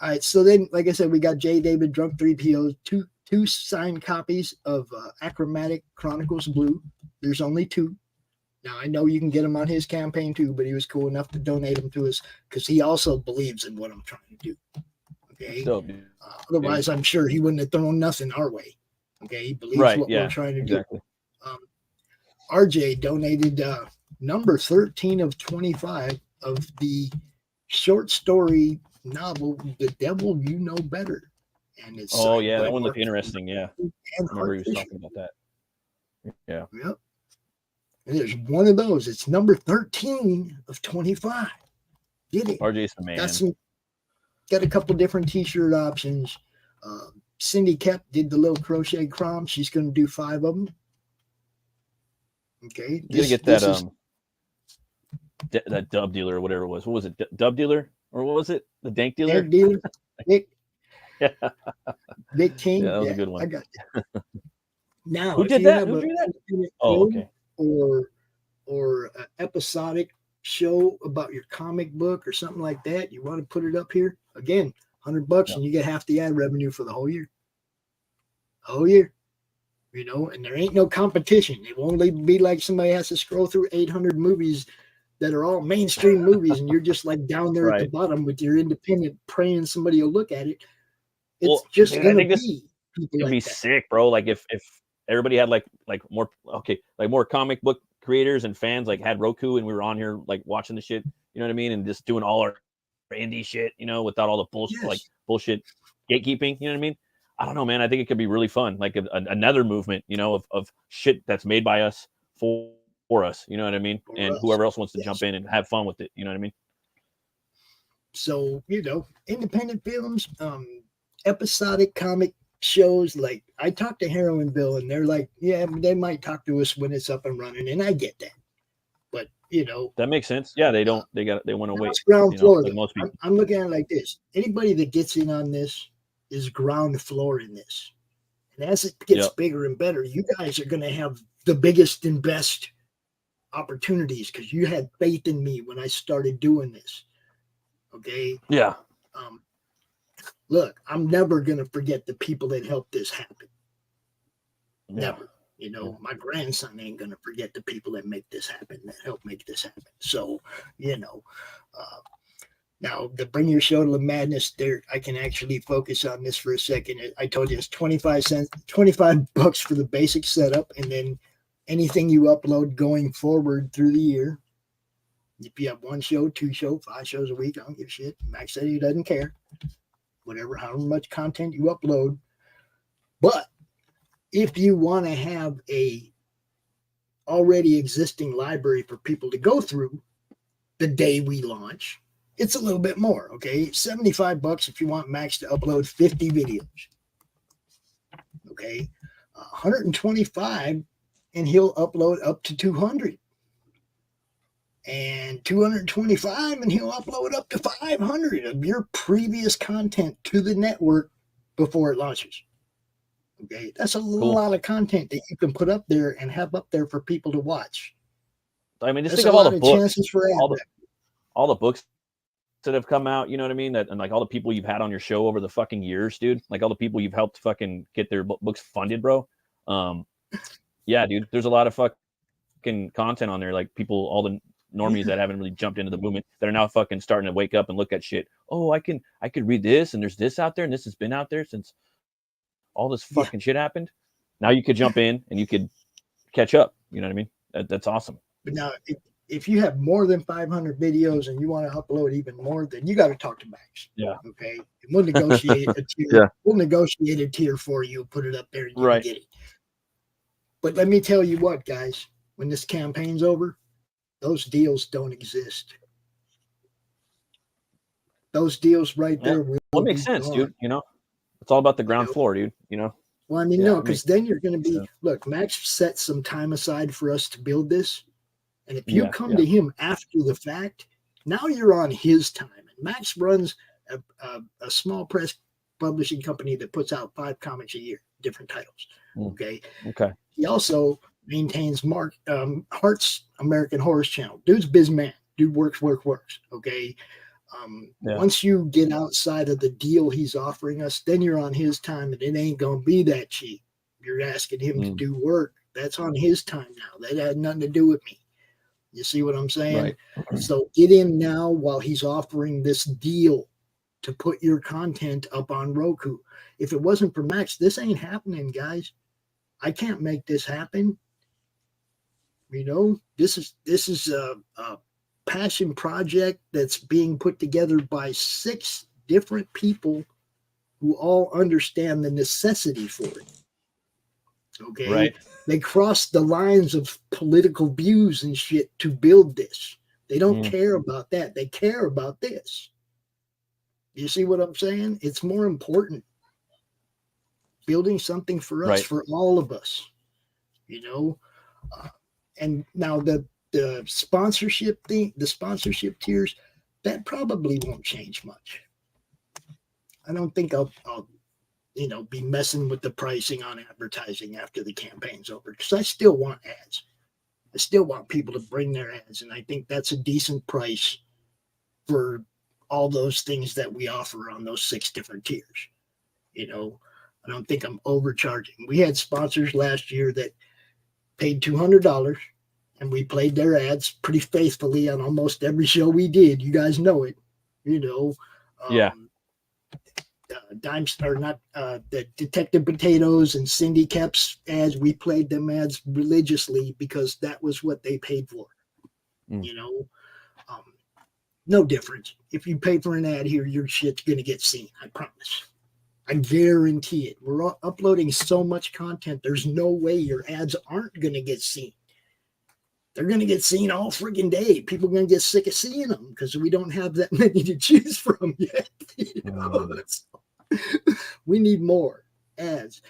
right. So then, like I said, we got J. David Drunk 3 POs, two signed copies of Achromatic Chronicles Blue. There's only 2. Now I know you can get them on his campaign too, but he was cool enough to donate them to us because he also believes in what I'm trying to do. Okay. Otherwise, I'm sure he wouldn't have thrown nothing our way. Okay. He believes what we're trying to do. RJ donated number 13 of 25 of the short story novel, The Devil You Know Better. And it's that one looked interesting. Yeah. I remember he was talking about that. Yeah. Yep. And there's one of those. It's number 13 of 25. Get it? RJ's the man. Got a couple different t-shirt options. Cindy Kep did the little crochet crom. She's going to do 5 of them. Okay. You gotta get that that dub dealer or whatever it was. What was it? Dub dealer or what was it? The dank dealer. Dank dealer. Nick. Yeah. Nick King. Yeah, that was a good one. I got that. Now, Who did that? Who drew that? Oh, okay. Or an episodic show about your comic book or something like that. You want to put it up here again, $100 and you get half the ad revenue for the whole year. Whole year. You know, and there ain't no competition. It won't be like somebody has to scroll through 800 movies that are all mainstream movies, and you're just like down there at the bottom with your independent praying somebody will look at it. It's just going to be people it'd like be that. sick, bro. Like if everybody had like more comic book creators and fans like had Roku and we were on here like watching the shit, you know what I mean, and just doing all our indie shit, you know, without all the bullshit bullshit gatekeeping, you know what I mean? I don't know, man. I think it could be really fun, like another movement, you know, of shit that's made by us for us, you know what I mean? And whoever else wants to jump in and have fun with it, you know what I mean? So, you know, independent films, episodic comic shows. Like I talked to Heroinville and they're like, yeah, they might talk to us when it's up and running, and I get that. But you know, that makes sense. Yeah, they want to wait. Ground floor. Like most people. I'm looking at it like this. Anybody that gets in on this is ground floor in this. And as it gets bigger and better, you guys are going to have the biggest and best opportunities because you had faith in me when I started doing this. Okay. Yeah. Look, I'm never going to forget the people that helped this happen. Never. You know, my grandson ain't going to forget the people that make this happen, that help make this happen. So, you know, now to bring your show to the madness there, I can actually focus on this for a second. I told you it's $25 for the basic setup. And then anything you upload going forward through the year. If you have 1 show, 2 shows, 5 shows a week, I don't give a shit. Max said he doesn't care. Whatever, however much content you upload. But if you want to have a already existing library for people to go through the day we launch, it's a little bit more, okay? $75 if you want Max to upload 50 videos. Okay? $125 and he'll upload up to 200. And $225 and he'll upload up to 500 of your previous content to the network before it launches. Okay, that's a lot of content that you can put up there and have up there for people to watch. I mean, just think of all the books, for all the books that have come out. You know what I mean? That and like all the people you've had on your show over the fucking years, dude. Like all the people you've helped fucking get their books funded, bro. Yeah, dude. There's a lot of fucking content on there. Like people, all the normies that haven't really jumped into the movement that are now fucking starting to wake up and look at shit. Oh, I could read this, and there's this out there, and this has been out there since all this fucking shit happened. Now you could jump in and you could catch up. You know what I mean? That's awesome. But now, if you have more than 500 videos and you want to upload even more, then you got to talk to Max. Yeah. Okay. And we'll negotiate a tier. Yeah. We'll negotiate a tier for you. Put it up there and you right. can get it. But let me tell you what, guys. When this campaign's over, those deals don't exist. Those deals right there. Well, it makes sense, dude. You know, it's all about the ground floor, dude. You know. Well, I mean, no, because then you're going to be, look, Max set some time aside for us to build this. And if you come to him after the fact, now you're on his time. And Max runs a small press publishing company that puts out 5 comics a year, different titles. Okay. Okay. He also maintains Hart's American Horror Channel. Dude's biz man. Dude works. Okay. Once you get outside of the deal he's offering us, then you're on his time, and it ain't gonna be that cheap. You're asking him to do work. That's on his time now. That had nothing to do with me. You see what I'm saying? Right. So get in now while he's offering this deal to put your content up on Roku. If it wasn't for Max, this ain't happening, guys. I can't make this happen. You know, this is a passion project that's being put together by 6 different people who all understand the necessity for it. Okay. Right. They crossed the lines of political views and shit to build this. They don't care about that. They care about this. You see what I'm saying? It's more important building something for us, Right. for all of us, you know. And now the sponsorship thing, the sponsorship tiers, that probably won't change much. I don't think I'll be messing with the pricing on advertising after the campaign's over, because I still want ads. I still want people to bring their ads, and I think that's a decent price for all those things that we offer on those 6 different tiers. You know, I don't think I'm overcharging. We had sponsors last year that paid $200, and we played their ads pretty faithfully on almost every show we did. You guys know it. You know, Yeah. Dimes or not, the Detective Potatoes and Cindy Kep's ads, we played them ads religiously because that was what they paid for. You know, no difference. If you pay for an ad here, your shit's gonna get seen. I promise. I guarantee it. We're uploading so much content. There's no way your ads aren't gonna get seen. They're gonna get seen all friggin' day. People are gonna get sick of seeing them because we don't have that many to choose from yet. You know? We need more ads.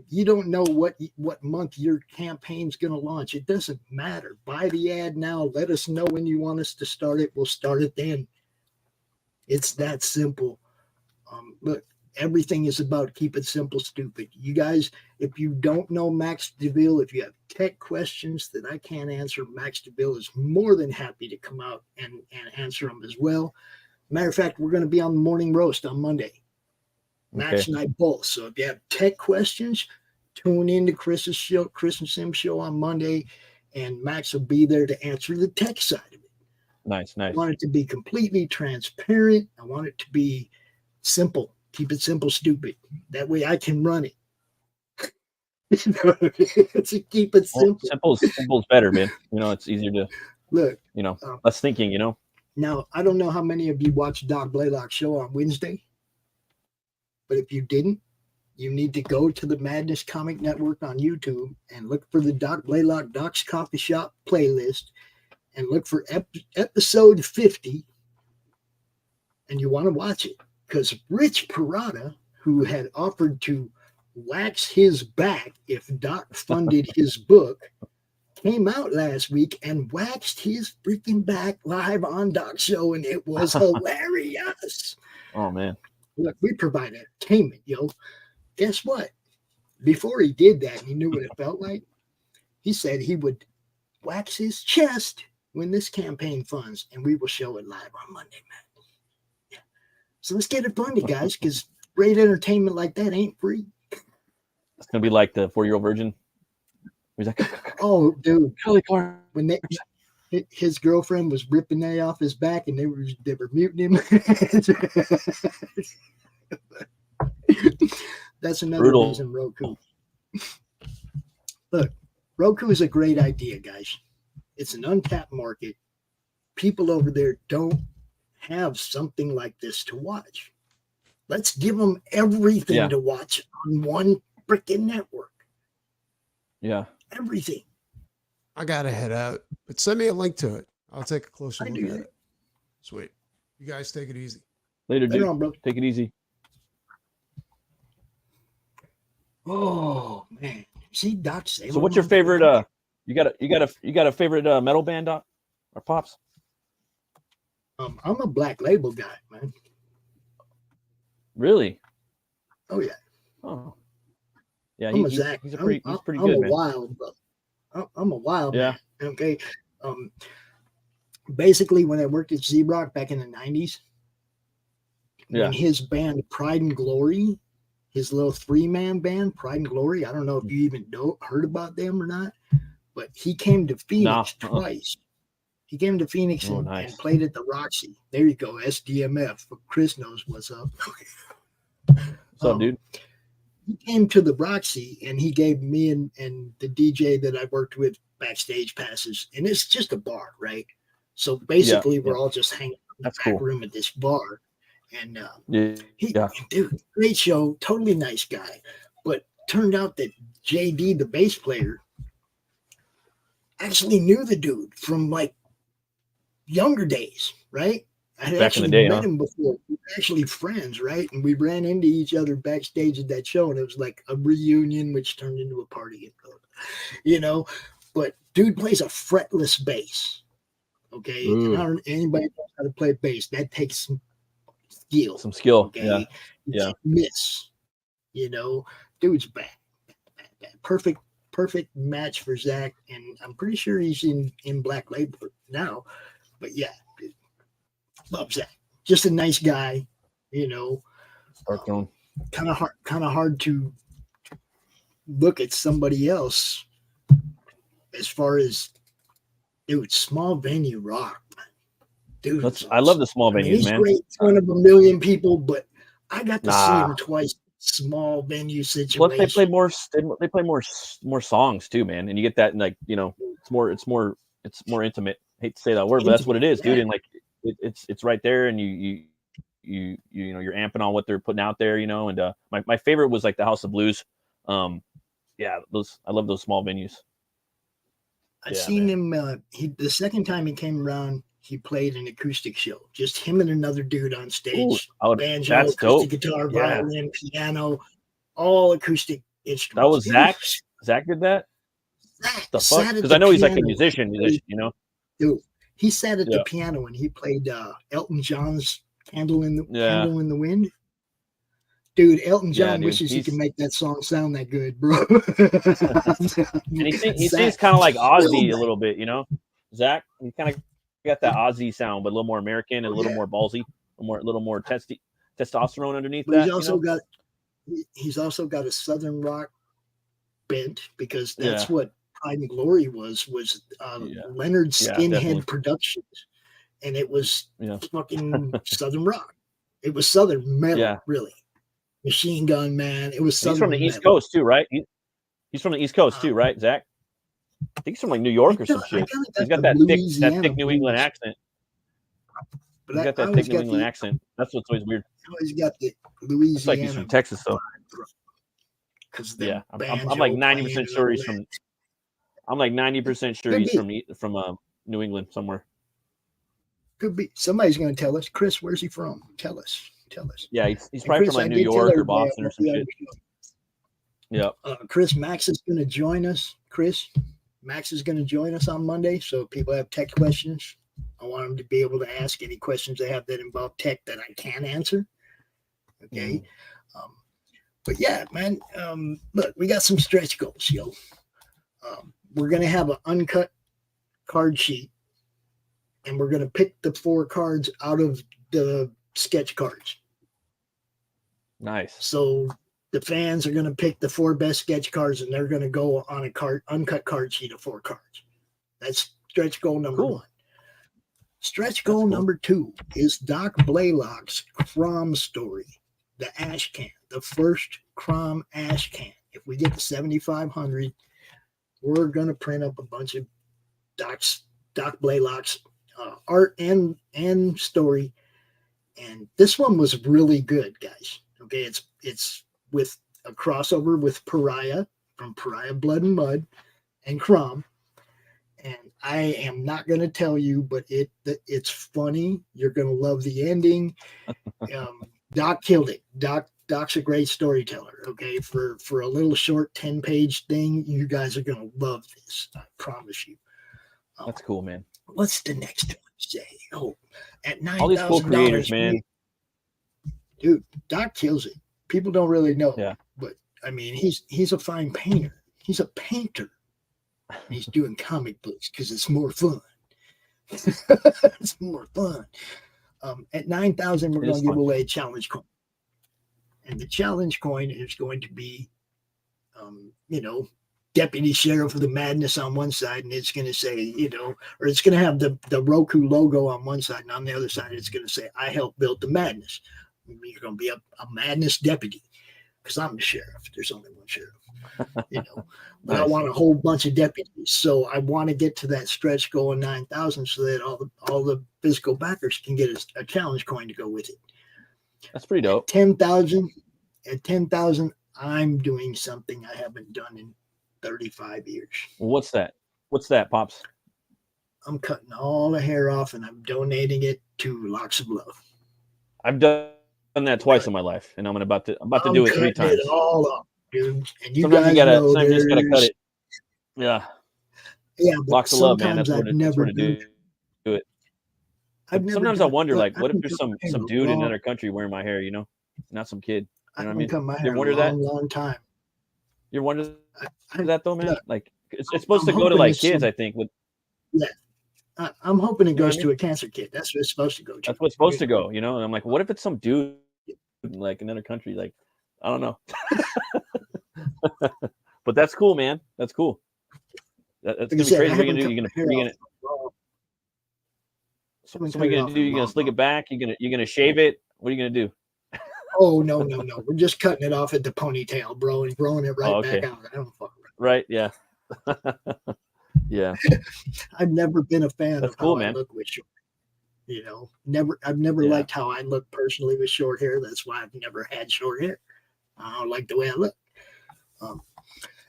You don't know what month your campaign's going to launch. It doesn't matter. Buy the ad now. Let us know when you want us to start it. We'll start it then. It's that simple. Look, everything is about keep it simple, stupid. You guys, if you don't know Max DeVille, if you have tech questions that I can't answer, Max DeVille is more than happy to come out and answer them as well. Matter of fact, we're going to be on the morning roast on Monday. Max and I both. So if you have tech questions, tune in to Chris's show, Chris and Sim show on Monday, and Max will be there to answer the tech side of it. Nice. I want it to be completely transparent. I want it to be simple. Keep it simple, stupid. That way I can run it. To keep it simple. Simple is better, man. You know, it's easier to look. You know, less thinking. You know. Now I don't know how many of you watched Doc Blaylock's show on Wednesday. But if you didn't, you need to go to the Madness Comic Network on YouTube and look for the Doc Blaylock Doc's Coffee Shop playlist and look for episode 50. And you want to watch it because Rich Parada, who had offered to wax his back if Doc funded his book, came out last week and waxed his freaking back live on Doc's show, and it was hilarious. Oh, man. Look, we provide entertainment, yo. Guess what? Before he did that, and he knew what it felt like, he said he would wax his chest when this campaign funds, and we will show it live on Monday, man. Yeah. So let's get it funded, guys, because great entertainment like that ain't free. It's going to be like the 4-year-old virgin. He's like, oh, dude. Kelly Clark. When his girlfriend was ripping that off his back and they were muting him. That's another Brutal. reason Roku. Look, Roku is a great idea, guys. It's an untapped market. People over there don't have something like this to watch. Let's give them everything to watch on one freaking network. Yeah. Everything. I gotta head out, but send me a link to it. I'll take a closer look at it. Sweet. You guys take it easy. Later, dude. Later on, bro. Take it easy. Oh man. See, Doc. So what's your favorite you got a favorite metal band, Doc? Or Pops? I'm a Black Label guy, man. Really? Oh yeah. Oh. Yeah, I'm he's pretty good, I'm a man. wild, bro. I'm a wild man. Okay. Basically, when I worked at Z-Rock back in the 90s, when his band Pride and Glory, his little 3-man band, Pride and Glory, I don't know if you even heard about them or not, but he came to Phoenix twice. He came to Phoenix and played at the Roxy. There you go, SDMF. Chris knows what's up. What's up, dude? He came to the Roxy and he gave me and the DJ that I worked with backstage passes. And it's just a bar, right? So basically we're all just hanging in the back room at this bar. And dude, great show, totally nice guy. But turned out that JD, the bass player, actually knew the dude from like younger days, right? I had Back in the actually day, met huh? him before. We were actually friends, right? And we ran into each other backstage at that show, and it was like a reunion, which turned into a party, you know. But dude plays a fretless bass. Okay, and I don't anybody knows how to play bass. That takes some skill. Some skill. Okay, Yeah. you Yeah. can't miss. You know, dude's bad. Perfect match for Zach, and I'm pretty sure he's in Black Label now. But yeah, dude, love Zach. Just a nice guy. You know, kind of hard to look at somebody else as far as, dude, small venue rock, man. Dude, I love the small venues, he's man. great in front of a million people, but I got to see Nah. him twice. Small venue situation. Plus, they play more. They play more songs too, man. And you get that, like, you know, it's more intimate. I hate to say that word, but that's what it is, dude. And like, it's right there, and you know, you're amping on what they're putting out there, you know. And my favorite was like the House of Blues. Yeah, I love those small venues. I've seen him. The second time he came around, he played an acoustic show, just him and another dude on stage. Ooh, banjo, that's acoustic dope. guitar, Yeah. violin, piano, all acoustic instruments. That was Zach. Zach did that. Zach The fuck? sat at Because the I know he's like a piano. musician, you know. Dude, he sat at the piano and he played Elton John's "Candle in the Wind." Dude, Elton John wishes he could make that song sound that good, bro. And he sings kind of like Ozzy a little bit, you know. Zach, he kind of got that Ozzy sound, but a little more American and a little more ballsy, a little more testosterone underneath but that. He's also got a Southern rock bent, because that's what Pride and Glory was Leonard Skinhead Productions, and it was fucking Southern rock. It was Southern metal, really. Machine Gun Man. It was Southern. He's from the metal. East Coast too, right? He's from the East Coast too, right, Zach? I think he's from like New York or some shit. He's got that thick New England accent. But he's got that thick New England accent. That's what's always weird. He's got the Louisiana. It's like he's from Texas, though. Yeah, I'm like 90% sure he's from. I'm like 90% sure he's from New England somewhere. Could be. Somebody's going to tell us. Chris, where's he from? Tell us. Yeah, he's probably from like New York or Boston or some shit. Yeah. Chris, Max is going to join us. Max is going to join us on Monday. So if people have tech questions, I want them to be able to ask any questions they have that involve tech that I can answer. Okay. But yeah, man, look, we got some stretch goals, yo. We're going to have an uncut card sheet, and we're going to pick the 4 cards out of the sketch cards. Nice. So the fans are going to pick the 4 best sketch cards, and they're going to go on a uncut card sheet of 4 cards. That's stretch goal number 1. Stretch goal number 2 is Doc Blaylock's Crom story, the ash can, the first Crom ash can. If we get to 7,500, we're going to print up a bunch of Doc Blaylock's art and story. And this one was really good, guys. Okay, it's with a crossover with Pariah from Pariah Blood and Mud and Crom. And I am not going to tell you, but it's funny. You're going to love the ending. Doc killed it. Doc's a great storyteller. Okay, for a little short 10-page thing, you guys are going to love this. I promise you. That's cool, man. What's the next one say? Oh, at $9,000. All these cool creators, man. Dude, Doc kills it. People don't really know. Yeah. But I mean, he's a fine painter. He's a painter. He's doing comic books because it's more fun. It's more fun. At 9,000, we're going to give away a challenge coin. And the challenge coin is going to be, Deputy Sheriff of the Madness on one side, and it's going to say, or it's going to have the Roku logo on one side, and on the other side, it's going to say, I helped build the Madness. You're going to be a Madness deputy, because I'm the sheriff. There's only one sheriff, But nice. I want a whole bunch of deputies, so I want to get to that stretch goal of 9,000, so that all the physical backers can get a challenge coin to go with it. That's pretty dope. At 10,000, I'm doing something I haven't done in 35 years. What's that? What's that, Pops? I'm cutting all the hair off and I'm donating it to Locks of Love. I've done that twice in my life, and I'm about to do it 3 cutting times. it all up, dude. And you Sometimes guys know sometimes you just gotta cut there's it. Yeah, yeah, but Locks of love, man. sometimes That's I've what never to done. do it. I've But never sometimes I done. wonder, Look, like, I've what if been there's cutting my hair some a dude in long. another country wearing my hair, not some kid. You know I've what I been mean? cutting my You hair ever a wonder that? long time. You ever wonder I, that though, man? look, Like, it's supposed I'm to go to hoping like it's kids, some. I think. With Yeah, I'm hoping it you know what I goes mean? to a cancer kid. That's what it's supposed to go to. That's what's supposed to go, And I'm like, what if it's some dude in like another country? Like, I don't know. But that's cool, man. That's cool. That's Like I gonna be said, I crazy. What are you haven't gonna do? cut You're my gonna hair you're off. gonna so Haven't what cut are you it gonna off do? in a You're gonna long, slick long. it back. You're gonna shave it. What are you gonna do? Oh no. We're just cutting it off at the ponytail, bro, and growing it right Oh, back okay. out. I don't fuck around. Right? Yeah. Yeah. I've never been a fan That's of cool, how I man. look with short. I've never Yeah. liked how I look personally with short hair. That's why I've never had short hair. I don't like the way I look.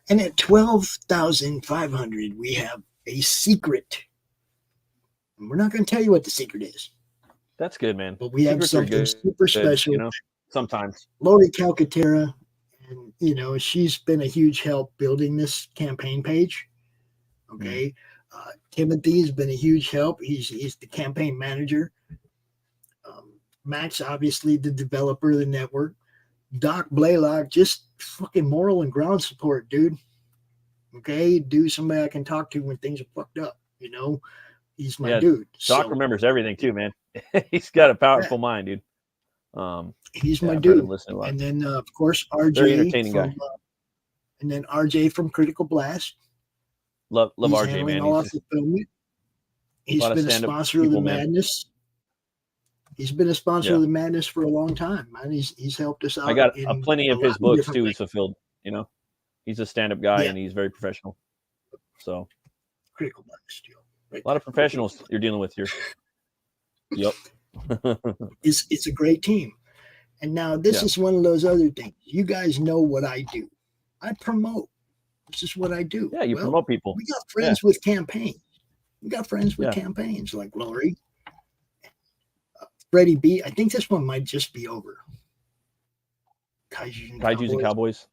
And at 12,500, we have a secret. And we're not going to tell you what the secret is, That's good, man. but we have Secrets are something good, super special. Sometimes. Lori Calcaterra, and she's been a huge help building this campaign page. Okay. Timothy's been a huge help. He's the campaign manager. Max, obviously the developer of the network. Doc Blaylock, just fucking moral and ground support, dude. Okay, dude, somebody I can talk to when things are fucked up. He's my dude. Doc remembers everything too, man. He's got a powerful mind, dude. He's my I've heard him dude. listen a lot. And then of course RJ, very entertaining guy. And then RJ from Critical Blast. Love He's RJ, handling man. all our fulfillment. He's been a sponsor of the Madness. He's been a sponsor of the Madness for a long time, man. He's helped us out. I got plenty of his books too. He's fulfilled. He's a stand-up guy and he's very professional. So Critical Blast, a lot of professionals you're dealing with here. Yep. It's a great team. And now this is one of those other things. You guys know what I do. I promote. This is what I do. Yeah, you promote people. We got friends with campaigns. We got friends with campaigns like Lori, Freddie B. I think this one might just be over. Kaijus and Cowboys.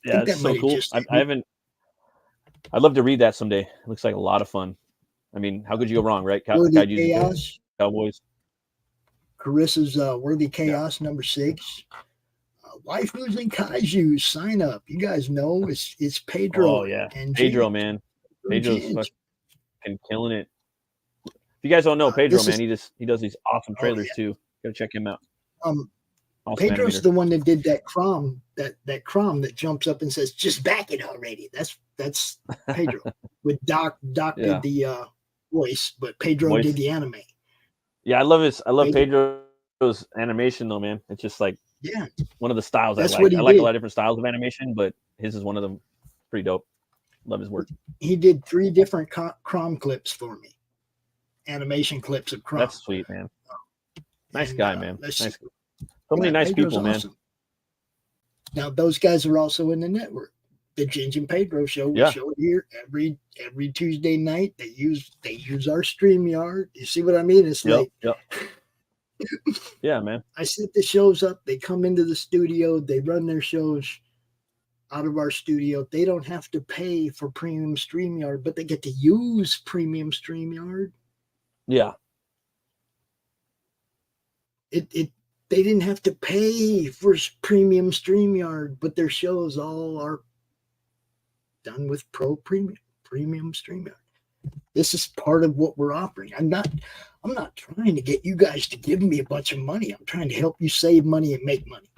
Yeah, it's so cool. I haven't. I'd love to read that someday. It looks like a lot of fun. I mean, how could you go wrong, right? Kaijus and Cowboys. Carissa's Worthy Chaos #6. Waifus and Kaiju, sign up. You guys know it's Pedro. Oh yeah, and Pedro, James. man. Pedro's fucking killing it. If you guys don't know Pedro, man, he does these awesome trailers too. Gotta check him out. Awesome Pedro's the one that did that Crom that jumps up and says, "Just back it already." That's Pedro. With Doc did the voice, but Pedro did the anime. Yeah, I love Pedro's animation though, man. It's just like one of the styles I like. I like a lot of different styles of animation, but his is one of them. Pretty dope. Love his work. He did 3 different Crom clips for me. Animation clips of Crom. That's sweet, man. Nice guy, man. Nice. So many nice people, man. Now those guys are also in the network. The Ginge and Pedro show. We show it here every Tuesday night. They use our StreamYard. You see what I mean? It's yeah, man. I set the shows up. They come into the studio. They run their shows out of our studio. They don't have to pay for premium StreamYard, but they get to use premium StreamYard. Yeah. They didn't have to pay for premium StreamYard, but their shows all are done with premium StreamYard. This is part of what we're offering. I'm not trying to get you guys to give me a bunch of money. I'm trying to help you save money and make money.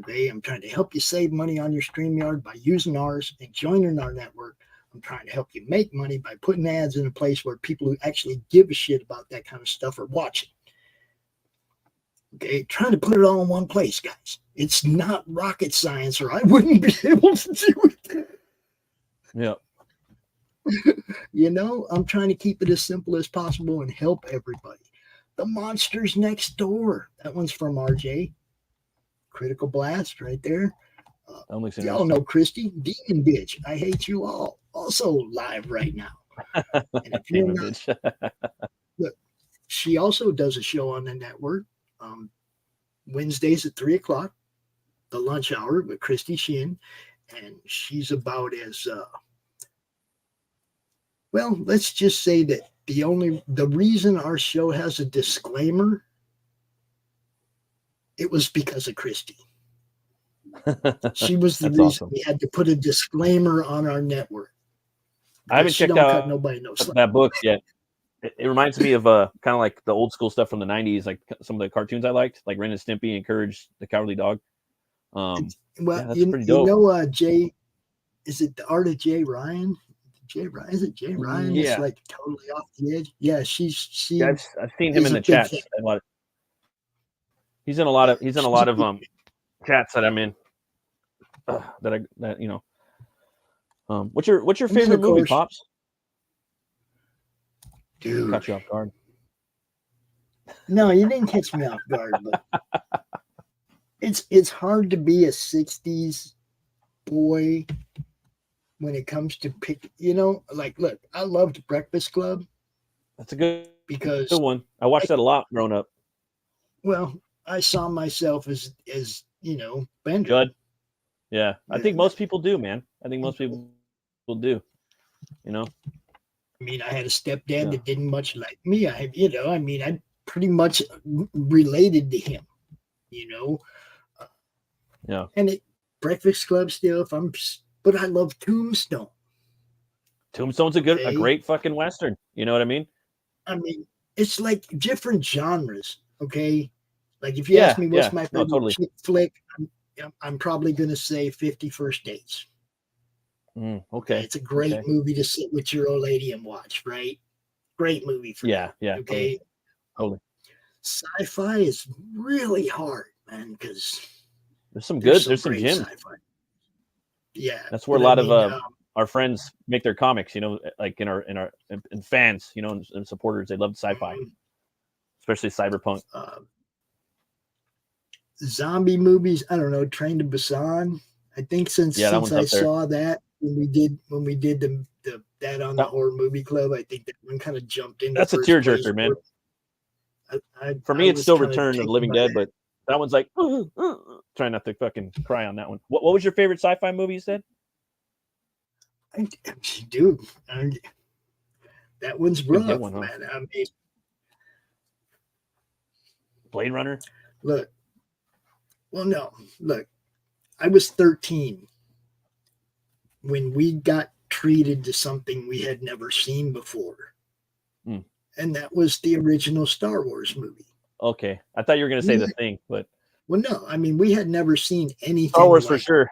Okay, I'm trying to help you save money on your StreamYard by using ours and joining our network. I'm trying to help you make money by putting ads in a place where people who actually give a shit about that kind of stuff are watching. Okay, trying to put it all in one place, guys. It's not rocket science, or I wouldn't be able to do it. Yeah. I'm trying to keep it as simple as possible and help everybody. The Monsters Next Door. That one's from RJ. Critical Blast right there. Only soon Y'all know Christy, Demon Bitch. I hate you all. Also live right now. And if you're Demon not, bitch. look, she also does a show on the network Wednesdays at 3:00, the lunch hour with Christy Shin, and she's about as well. Let's just say that the reason our show has a disclaimer, it was because of Christy. She was the That's reason awesome. we had to put a disclaimer on our network. I haven't She checked don't cut out nobody no slack. that book yet. It reminds me of kind of like the old school stuff from the 90s, like some of the cartoons I liked, like Ren and Stimpy and Courage the Cowardly Dog. Well, yeah, that's you pretty dope. know, Jay, is it the art of Jay Ryan? Jay Ryan, is it Jay Ryan? Yeah. It's like totally off the edge. Yeah, she. Yeah, I've seen him is in a the big chats. fan. He's in a lot of She's a big chats that I'm in. That you know. What's your And then, favorite of movie, course, Pops? dude. Caught you off guard. No, you didn't catch me off guard, but it's hard to be a 60s boy when it comes to pick, you know, like, look, I loved Breakfast Club That's a good because, one. I watched that a lot growing up. well, I saw myself as you know, Bender. Judd. Yeah, I Yeah. think most people do, man. I think most people do. You know. I mean, I had a stepdad Yeah. that didn't much like me. I pretty much related to him, you know. Yeah. And Breakfast Club still, but I love Tombstone. Tombstone's a great fucking Western. You know what I mean? I mean, it's like different genres, okay? Like if you ask me what's my favorite chick flick, I'm probably going to say 50 First Dates. Okay. It's a great movie to sit with your old lady and watch, right? Great movie for yeah, that, yeah. okay? Totally. Sci-fi is really hard, man, because there's some gems. Sci-fi. Yeah. That's where a lot of our friends make their comics, you know, like in fans, you know, and supporters. They love sci-fi, especially cyberpunk. Zombie movies, I don't know, Train to Busan. I think since I saw that when we did that on the horror movie club, I think that one kind of jumped in. That's a tearjerker, man. For me, it's still Return of the Living Dead, but that one's like trying not to fucking cry on that one. What was your favorite sci-fi movie you said? Dude, that one's rough, one, huh? man. I mean, Blade Runner. Look, I was 13 when we got treated to something we had never seen before. And that was the original Star Wars movie. Okay. I thought you were going to say The Thing, but. Well, no, I mean, we had never seen anything. Star Wars for sure.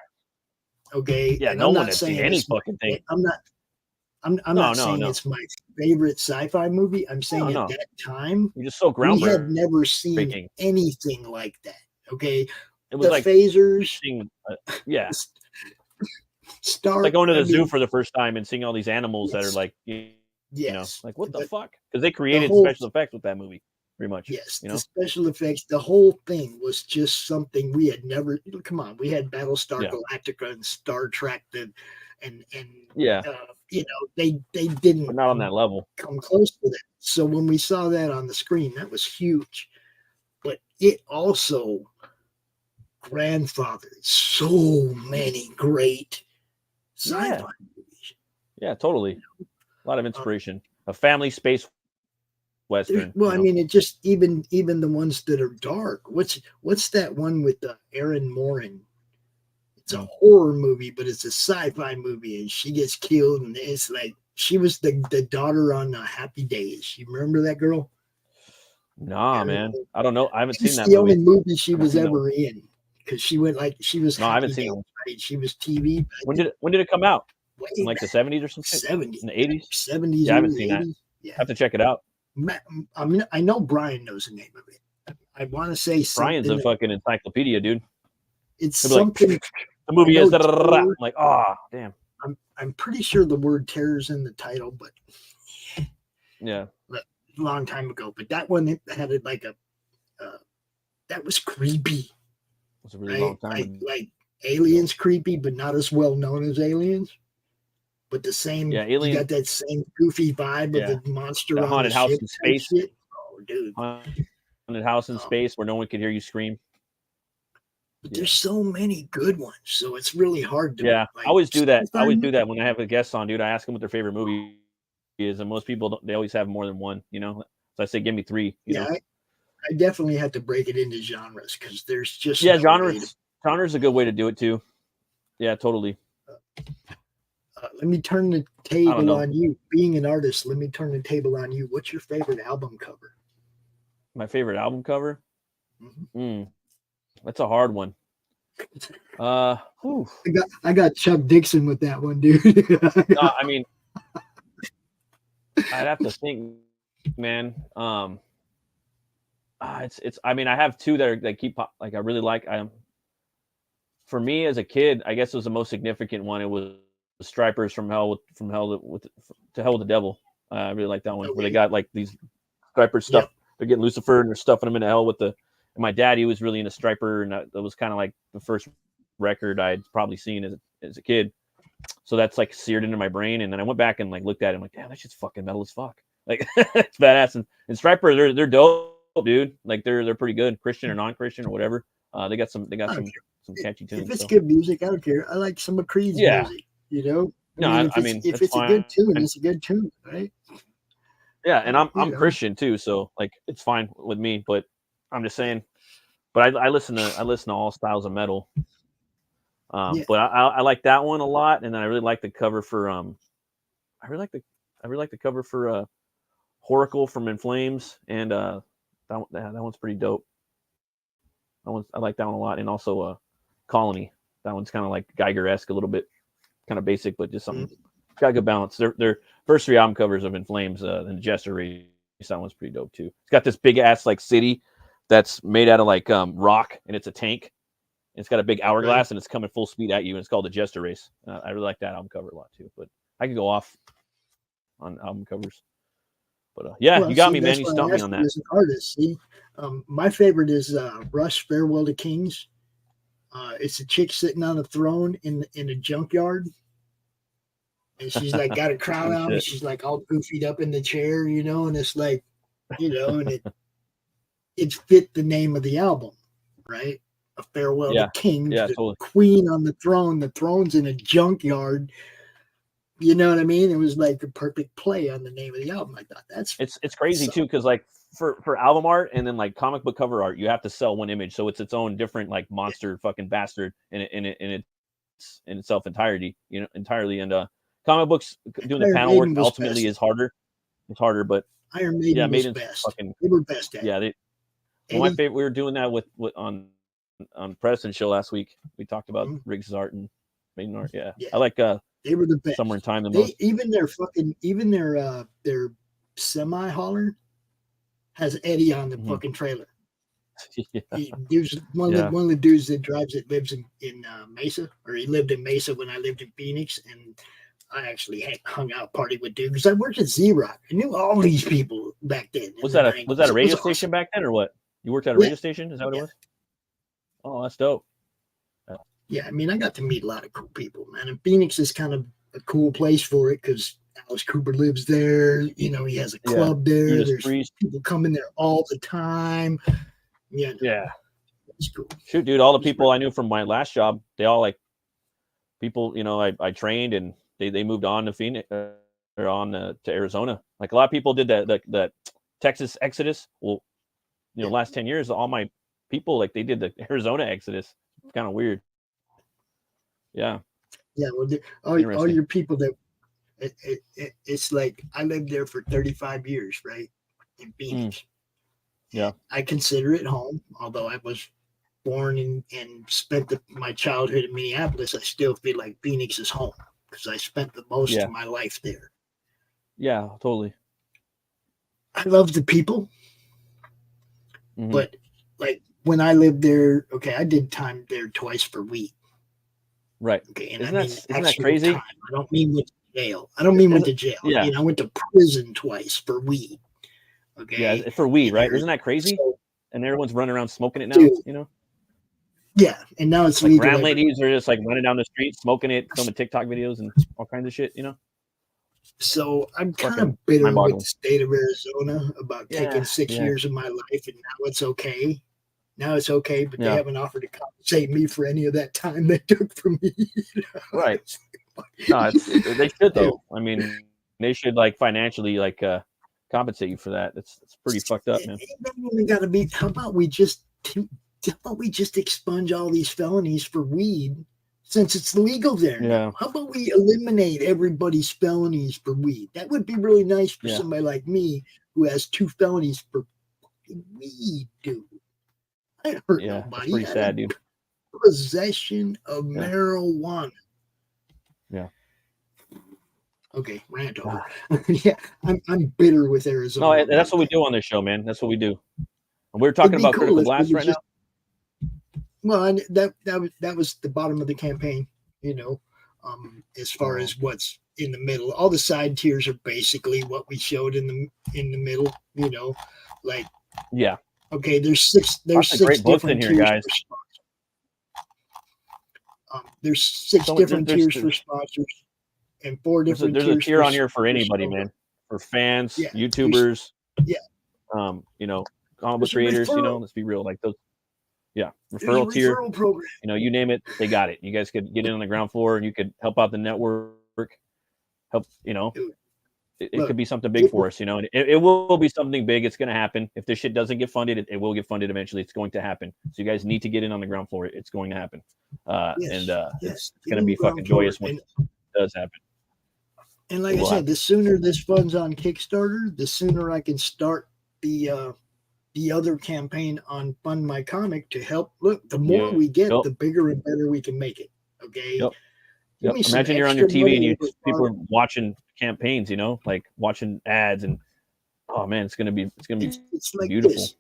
Okay. Yeah, and no one had seen any fucking thing. I'm not saying it's my favorite sci-fi movie. I'm saying at that time, you're just so groundbreaking. We had never seen anything like that. Okay. It was like phasers. Yeah. It's like going to the zoo for the first time and seeing all these animals that are like, you know, like what the fuck? Because they created special effects with that movie, pretty much. Yes, you know? The special effects, the whole thing was just something we had never. Come on, we had Battlestar Galactica and Star Trek, and you know, they didn't, but not on that level, come close to that. So when we saw that on the screen, that was huge. But it also grandfathered so many great sci-fi movies. Yeah, totally. A lot of inspiration. A family space Western. Well, I mean, it just even the ones that are dark. What's that one with Aaron Morin? It's a horror movie, but it's a sci-fi movie, and she gets killed, and it's like she was the daughter on Happy Days. You remember that girl? Nah, man, I don't know. I haven't seen that. It's the only movie she was ever in, because she went she was. No, I haven't seen it. Right? She was TV. When did it come out? In like the 70s or something? 70s. In the 80s? 70s. Yeah, I haven't seen 80s. that. Yeah. I have to check it out. I mean, I know Brian knows the name of it. I want to say Brian's a fucking encyclopedia, dude. It's something. Like, the movie is I'm like, oh, damn. I'm pretty sure the word terror's in the title, but yeah, a long time ago. But that one had that was creepy. It was a really long time. Aliens creepy, but not as well known as Aliens. But the same, you got that same goofy vibe of the monster that on haunted the house ship in space. Shit. Oh, dude. Haunted house in space where no one could hear you scream. But there's so many good ones, so it's really hard to. Yeah, I always do that. I always do that when I have a guest on, dude. I ask them what their favorite movie is, and most people they always have more than one. You know, so I say, give me three. You know? I definitely have to break it into genres because there's just genres. Genres a good way to do it too. Yeah, totally. Let me turn the table on you. Being an artist, let me turn the table on you. What's your favorite album cover? My favorite album cover? That's a hard one. I got Chuck Dixon with that one, dude. I mean, I'd have to think, man. It's. I mean, I have two that keep like I really like. For me as a kid, I guess it was the most significant one. It was Stripers from Hell to Hell with the Devil. I really like that one where they got like these Stripers stuff. Yep. They're getting Lucifer and they're stuffing him into hell with the. And my dad, he was really into Striper, and that was kind of like the first record I'd probably seen as a kid. So that's like seared into my brain. And then I went back and like looked at it. I'm like, damn, that shit's fucking metal as fuck. Like it's badass. And Striper, they're dope, dude. Like they're pretty good, Christian or non-Christian or whatever. They got some catchy tunes. If it's good music, I don't care. I like some of Creed's music, you know? I mean, if it's a good tune, it's a good tune, right? Yeah, and I'm Christian too, so like it's fine with me. But I'm just saying. But I listen to all styles of metal. But I like that one a lot, and then I really like the cover for I really like the cover for Horacle from In Flames, and that one's pretty dope. I like that one a lot, and also Colony. That one's kind of like Geiger-esque, a little bit, kind of basic, but just something. Got a good balance. Their first three album covers of In Flames, and Jester Race, that one's pretty dope too. It's got this big ass like city that's made out of like rock, and it's a tank. And it's got a big hourglass, and it's coming full speed at you, and it's called the Jester Race. I really like that album cover a lot too. But I could go off on album covers. But you got me, man. You stumped me on that. As an artist, see, my favorite is Rush Farewell to Kings. It's a chick sitting on a throne in a junkyard, and she's like got a crown on, and she's like all goofied up in the chair, you know, and it's like, you know, and it fit the name of the album, right? A Farewell to Kings, the queen on the throne. The throne's in a junkyard. You know what I mean? It was like a perfect play on the name of the album. I thought it's crazy too, because like for album art and then like comic book cover art, you have to sell one image, so it's its own different like monster fucking bastard in itself entirety, you know, entirely. And comic books doing the panel work ultimately is harder. It's harder, but Iron Maiden was best. They were best at it. My favorite. We were doing that with on Preston's show last week. We talked about Riggs' art and Maiden art. Yeah. I like they were the best. Somewhere in Time the most. Even their semi hauler has Eddie on the fucking trailer. There's one of the dudes that drives it lives in Mesa, or he lived in Mesa when I lived in Phoenix, and I actually hung out party with dudes because I worked at Z-Rock. I knew all these people back then. Was that a radio station back then, or what? You worked at a radio station? Is that what it was? Oh, that's dope. Yeah, I mean, I got to meet a lot of cool people, man. And Phoenix is kind of a cool place for it because Alice Cooper lives there. You know, he has a club there. There's people coming there all the time. Yeah. It's cool. Shoot, dude, all the people I knew from my last job, they all like people, you know, I trained, and they moved on to Phoenix or on to Arizona. Like a lot of people did that Texas exodus. Well, you know, last 10 years, all my people, like they did the Arizona exodus. It's kind of weird. Yeah. Well, all your people that it's like I lived there for 35 years, right? In Phoenix. Yeah. I consider it home, although I was born and spent my childhood in Minneapolis. I still feel like Phoenix is home because I spent the most of my life there. Yeah, totally. I love the people, but like when I lived there, I did time there twice for weed. Right. Okay. And isn't that crazy? Time. I don't mean went to jail. Went to jail. Yeah. I mean, I went to prison twice for weed. Okay. Yeah, for weed, right? Isn't that crazy? And everyone's running around smoking it now, dude, you know? Yeah, and now it's Like legal. brown ladies are just like running down the street, smoking it, filming TikTok videos and all kinds of shit, you know? So I'm kind Fucking of bitter with mind-boggling. the state of Arizona about taking 6 Yeah. years of my life, and now it's okay. Now it's okay, but they Yeah. haven't offered to compensate me for any of that time they took from me. Right. No, they should though. I mean, they should like financially like compensate you for that. It's pretty fucked up, man. We got to be. How about we just expunge all these felonies for weed, since it's legal there Yeah. now? How about we eliminate everybody's felonies for weed? That would be really nice for somebody like me who has 2 felonies for weed, dude. I didn't hurt Yeah, nobody. that's pretty sad, dude. Possession of marijuana. Yeah. Okay, rant over. Yeah, I'm bitter with Arizona. No, that's what we do on this show, man. That's what we do. And we're talking about critical blast right now. Well, that was the bottom of the campaign, you know, as far as what's in the middle. All the side tiers are basically what we showed in the middle, you know, like okay, there's six different tiers guys. for sponsors. There's 6 different tiers for sponsors and 4 different tiers. There's a tier on here for anybody, man. For fans, YouTubers, you know, comic book creators, you know, let's be real, like those. Yeah, referral tier. Program. You know, you name it, they got it. You guys could get in on the ground floor, and you could help out the network. Help, you know, it could be something big for us. You know, and it will be something big. It's going to happen. If this shit doesn't get funded, it will get funded eventually. It's going to happen. So you guys need to get in on the ground floor. It's going to happen, it's going to be fucking joyous when it does happen. And like I said, the sooner this fund's on Kickstarter, the sooner I can start the other campaign on Fund My Comic to help. Look, the more we get, the bigger and better we can make it. Okay. Yep. Imagine you're on your TV and people are watching campaigns, you know, like watching ads, and oh man, it's gonna be it's like beautiful. This.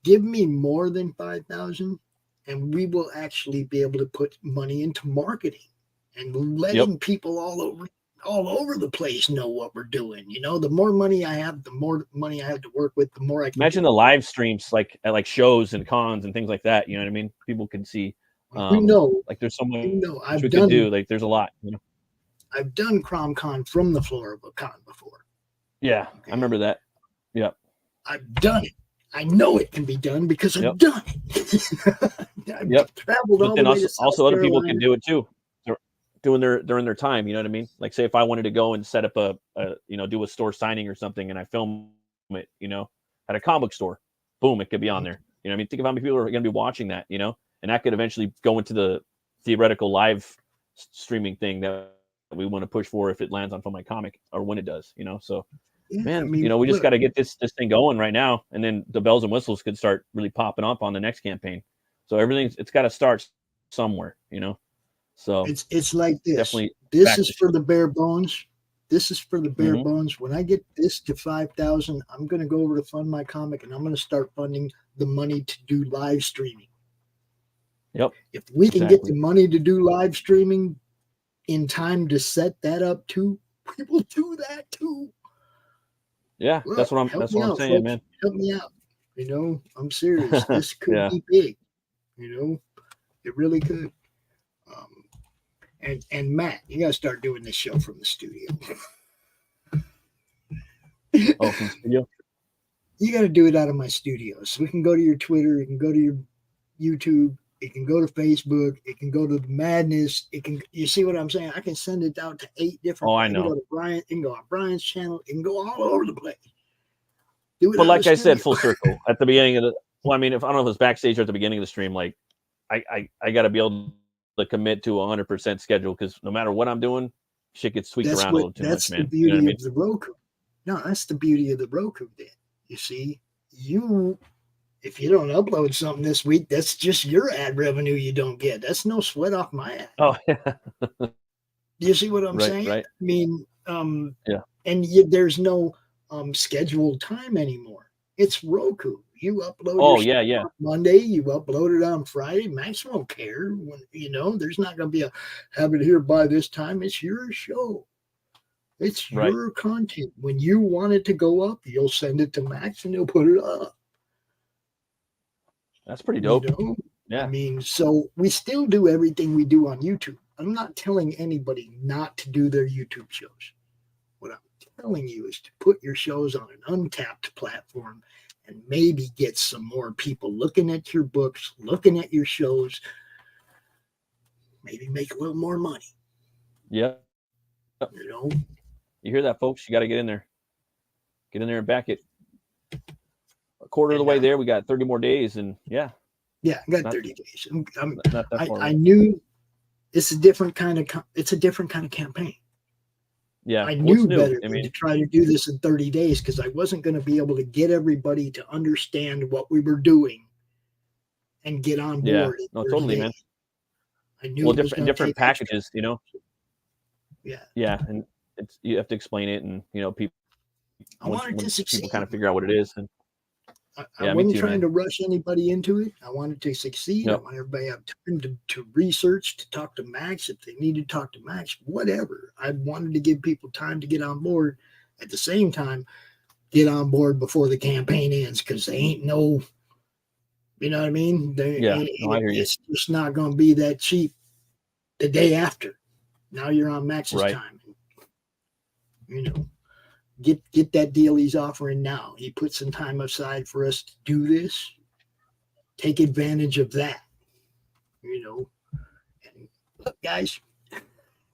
Give me more than 5,000, and we will actually be able to put money into marketing and letting people all over the place know what we're doing. You know, the more money I have, the more money I have to work with, the more I can imagine the live streams like at like shows and cons and things like that. You know what I mean? People can see. We know, like there's so much we could do. Like there's a lot. You know, I've done CromCon from the floor of a con before. Yeah, okay. I remember that. Yep, I've done it. I know it can be done because I've done it. I've traveled all the way to South also other people Carolina. can do it too. During their time, you know what I mean? Like say if I wanted to go and set up a you know, do a store signing or something, and I film it, you know, at a comic store, boom, it could be on there. You know what I mean? Think of how many people are going to be watching that, you know, and that could eventually go into the theoretical live streaming thing that we want to push for if it lands on Fund My Comic, or when it does, you know. So man, I mean, you know, we just got to get this thing going right now, and then the bells and whistles could start really popping up on the next campaign. So it's got to start somewhere, you know. So it's like this. Definitely this is for the bare bones. This is for the bare bones. When I get this to 5,000, I'm going to go over to Fund My Comic, and I'm going to start funding the money to do live streaming. Yep. If we can get the money to do live streaming in time to set that up too, we will do that too. Yeah, Look, that's what I'm saying, folks. man. Help me out. You know, I'm serious. This could be big. You know, it really could. And Matt, you got to start doing this show from the studio. Oh, from the studio? You got to do it out of my studio. So we can go to your Twitter, it can go to your YouTube, it can go to Facebook, it can go to the Madness. It can, you see what I'm saying? I can send it out to 8 different. Oh, I know. It can go on Brian's channel. It can go all over the place. But like I said, full circle at the beginning of the. Well, I mean, if I don't know if it's backstage or at the beginning of the stream, like I got to be able to commit to 100% schedule, because no matter what I'm doing, shit gets tweaked around a little too much, man. That's the beauty of the Roku. No, that's the beauty of the Roku. Then you see, if you don't upload something this week, that's just your ad revenue you don't get. That's no sweat off my ad. Oh yeah. You see what I'm saying? Right. I mean, yeah. And there's no scheduled time anymore. It's Roku. You upload. Oh yeah. Monday, you upload it on Friday. Max won't care. When you know, there's not going to be a have it here by this time. It's your show. It's your content. When you want it to go up, you'll send it to Max and he'll put it up. That's pretty dope. You know? Yeah. I mean, so we still do everything we do on YouTube. I'm not telling anybody not to do their YouTube shows. What I'm telling you is to put your shows on an untapped platform and maybe get some more people looking at your books, looking at your shows, maybe make a little more money. Yeah. You know, You hear that, folks? You got to get in there. Get in there and back it. A quarter of the way there. We got 30 more days, and yeah. Yeah, I got 30 days. Not that far. I knew it's a different kind of campaign. Yeah, I knew new? better than to try to do this in 30 days because I wasn't going to be able to get everybody to understand what we were doing and get on board. Yeah, no, totally, man. I knew different packages, you know. Yeah, yeah, and you have to explain it, and you know, people. I wanted to succeed. People kind of figure out what it is, and I wasn't trying to rush anybody into it. I wanted to succeed. I want everybody to have time to research, to talk to Max if they need to talk to Max, whatever. I wanted to give people time to get on board. At the same time, get on board before the campaign ends because they ain't no, you know what I mean? I hear you. It's just not going to be that cheap the day after. Now you're on Max's time. You know. Get that deal he's offering now. He put some time aside for us to do this. Take advantage of that. You know. And look, guys,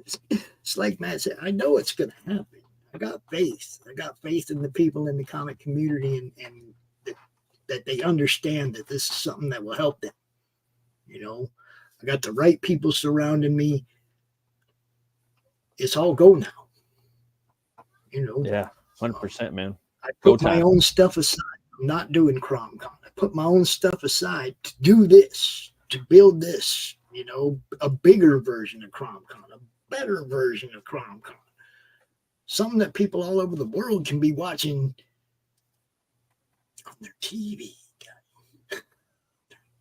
it's like Matt said, I know it's going to happen. I got faith. I got faith in the people in the comic community and that they understand that this is something that will help them. You know, I got the right people surrounding me. It's all go now. You know, yeah, 100%, man. I put my own stuff aside. I'm not doing CromCon. I put my own stuff aside to do this, to build this, you know, a bigger version of CromCon, a better version of CromCon. Something that people all over the world can be watching on their TV.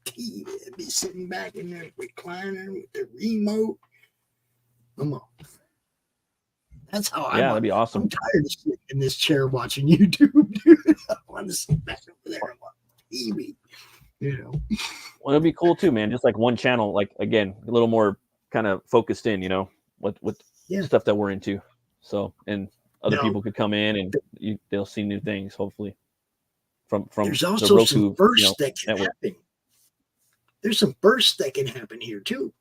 TV. They'd be sitting back in their recliner with their remote. Come on. That's how that'd be awesome. I'm tired of sitting in this chair watching YouTube, dude. I want to sit back over there and watch TV. You know. Well, it'd be cool too, man. Just like one channel, like again, a little more kind of focused in, you know, with stuff that we're into. So, and other people could come in and they'll see new things, hopefully. From there's also the Roku, some bursts that can happen. There's some bursts that can happen here too.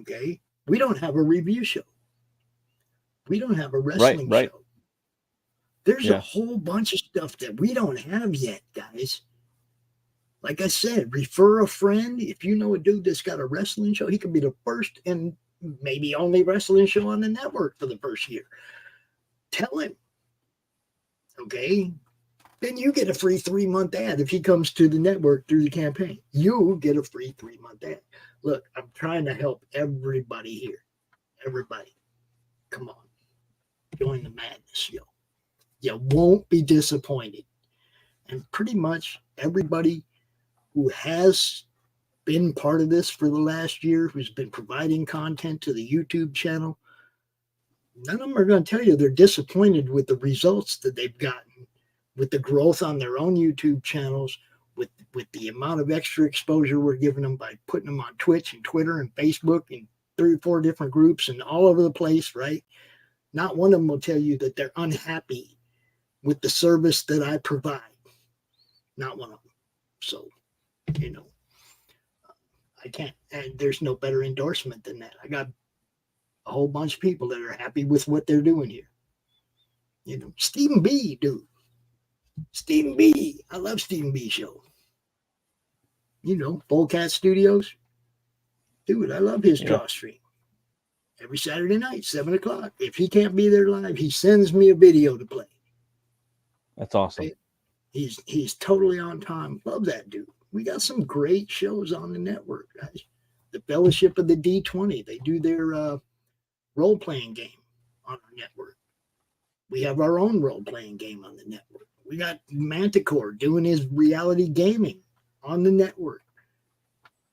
Okay, we don't have a review show. We don't have a wrestling show. There's a whole bunch of stuff that we don't have yet, guys. Like I said, refer a friend. If you know a dude that's got a wrestling show, he could be the first and maybe only wrestling show on the network for the first year. Tell him. Okay? Then you get a free 3-month ad if he comes to the network through the campaign. You get a free 3-month ad. Look, I'm trying to help everybody here. Everybody. Come on. Join the madness, yo. You won't be disappointed. And pretty much everybody who has been part of this for the last year, who's been providing content to the YouTube channel, none of them are going to tell you they're disappointed with the results that they've gotten, with the growth on their own YouTube channels, with the amount of extra exposure we're giving them by putting them on Twitch and Twitter and Facebook and 3 or 4 different groups and all over the place, right? Not one of them will tell you that they're unhappy with the service that I provide. Not one of them. So, you know, I can't, and there's no better endorsement than that. I got a whole bunch of people that are happy with what they're doing here. You know, Stephen B, dude. Stephen B. I love Stephen B show. You know, Full Cat Studios. Dude, I love his draw stream. Every Saturday night, 7 o'clock. If he can't be there live, he sends me a video to play. That's awesome. Right? He's totally on time. Love that dude. We got some great shows on the network, guys. The Fellowship of the D20. They do their role-playing game on our network. We have our own role-playing game on the network. We got Manticore doing his reality gaming on the network.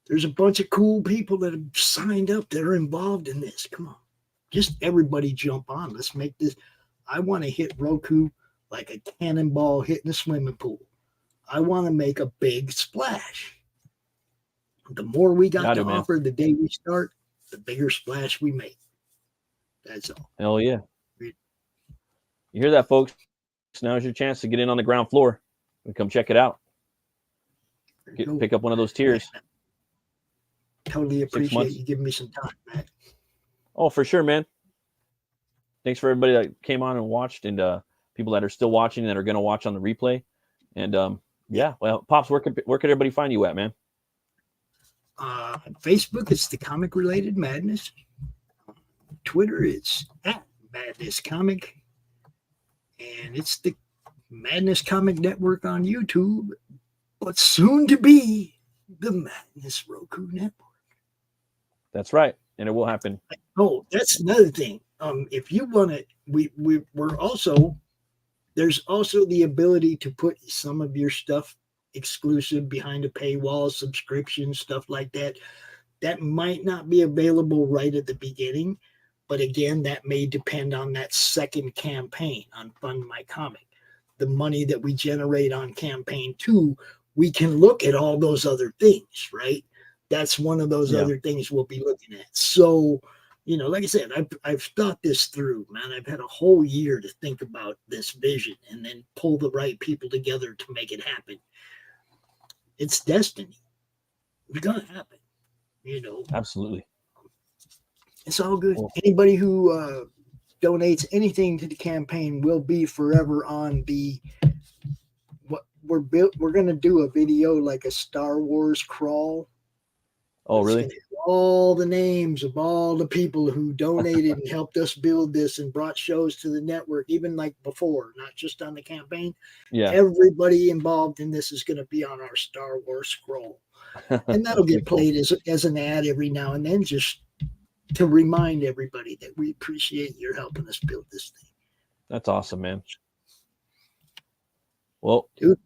There's a bunch of cool people that have signed up that are involved in this. Come on. Just everybody jump on. Let's make this. I want to hit Roku like a cannonball hitting a swimming pool. I want to make a big splash. The more we got Gotta, to man. offer the day we start, the bigger splash we make. That's all. Hell yeah. You hear that, folks? Now's your chance to get in on the ground floor and come check it out. Pick up one of those tiers. Totally appreciate you giving me some time, man. Oh, for sure, man. Thanks for everybody that came on and watched, and people that are still watching that are going to watch on the replay. And yeah, well, Pops, where could everybody find you at, man? Facebook, it's the Comic Related Madness. Twitter, it's at Madness Comic. And it's the Madness Comic Network on YouTube, but soon to be the Madness Roku Network. That's right, and it will happen. Oh, that's another thing. If you want to, we're also, there's also the ability to put some of your stuff exclusive behind a paywall, subscription, stuff like that. That might not be available right at the beginning, but again, that may depend on that second campaign on Fund My Comic. The money that we generate on campaign 2, we can look at all those other things, right? That's one of those other things we'll be looking at. So, you know, like I said, I've thought this through, man. I've had a whole year to think about this vision and then pull the right people together to make it happen. It's destiny. It's gonna happen, you know. Absolutely. It's all good. Cool. Anybody who donates anything to the campaign will be forever on the what we're going to do a video like a Star Wars crawl. Oh, really? All the names of all the people who donated and helped us build this and brought shows to the network, even like before, not just on the campaign. Yeah. Everybody involved in this is going to be on our Star Wars scroll. And that'll get played as an ad every now and then, just to remind everybody that we appreciate your helping us build this thing. That's awesome, man. Well, dude,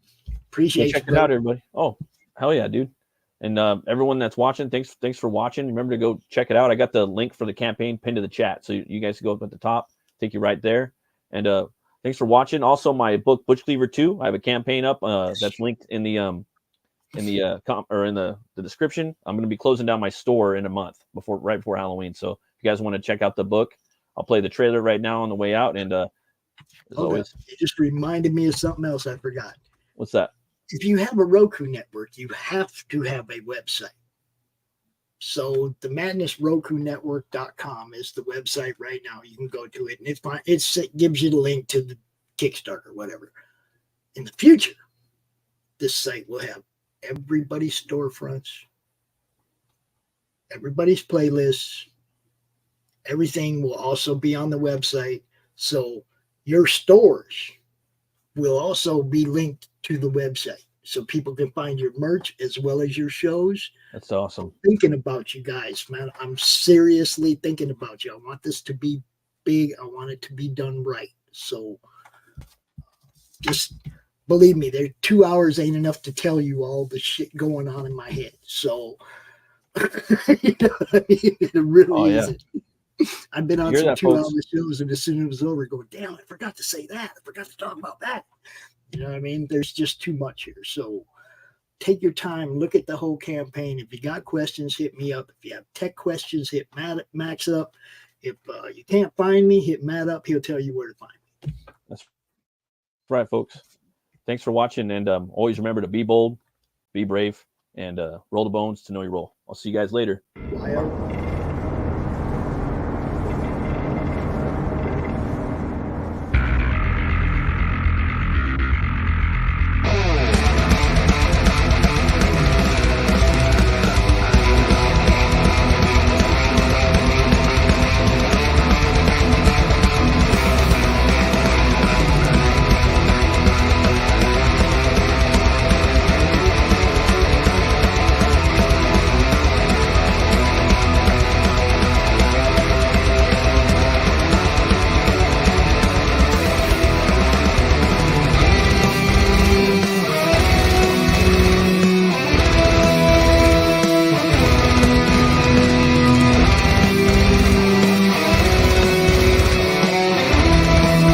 appreciate check it out, everybody. Oh, hell yeah, dude. And everyone that's watching, thanks for watching. Remember to go check it out. I got the link for the campaign pinned to the chat, so you guys can go up at the top, take you right there. And thanks for watching. Also, my book Butch Cleaver 2, I have a campaign up that's linked in the description. I'm going to be closing down my store in a month right before Halloween. So if you guys want to check out the book, I'll play the trailer right now on the way out. And as always, it just reminded me of something else I forgot. What's that? If you have a Roku network, you have to have a website. So the MADNESSRokuNetwork.com is the website right now. You can go to it, and it gives you the link to the Kickstarter, whatever. In the future, this site will have everybody's storefronts, everybody's playlists. Everything will also be on the website. So your stores will also be linked to the website, so people can find your merch as well as your shows. That's awesome. I'm thinking about you guys, man. I'm seriously thinking about you. I want this to be big. I want it to be done right. So just believe me, 2 hours ain't enough to tell you all the shit going on in my head. So you know what I mean? It really isn't. I've been on some 2-hour shows, and as soon as it was over, going, damn, I forgot to say that. I forgot to talk about that. You know what I mean? There's just too much here. So take your time, look at the whole campaign. If you got questions, hit me up. If you have tech questions, hit Max up. If you can't find me, hit Matt up. He'll tell you where to find me. That's right, folks. Thanks for watching, and always remember to be bold, be brave, and roll the bones to know your role. I'll see you guys later. Bye.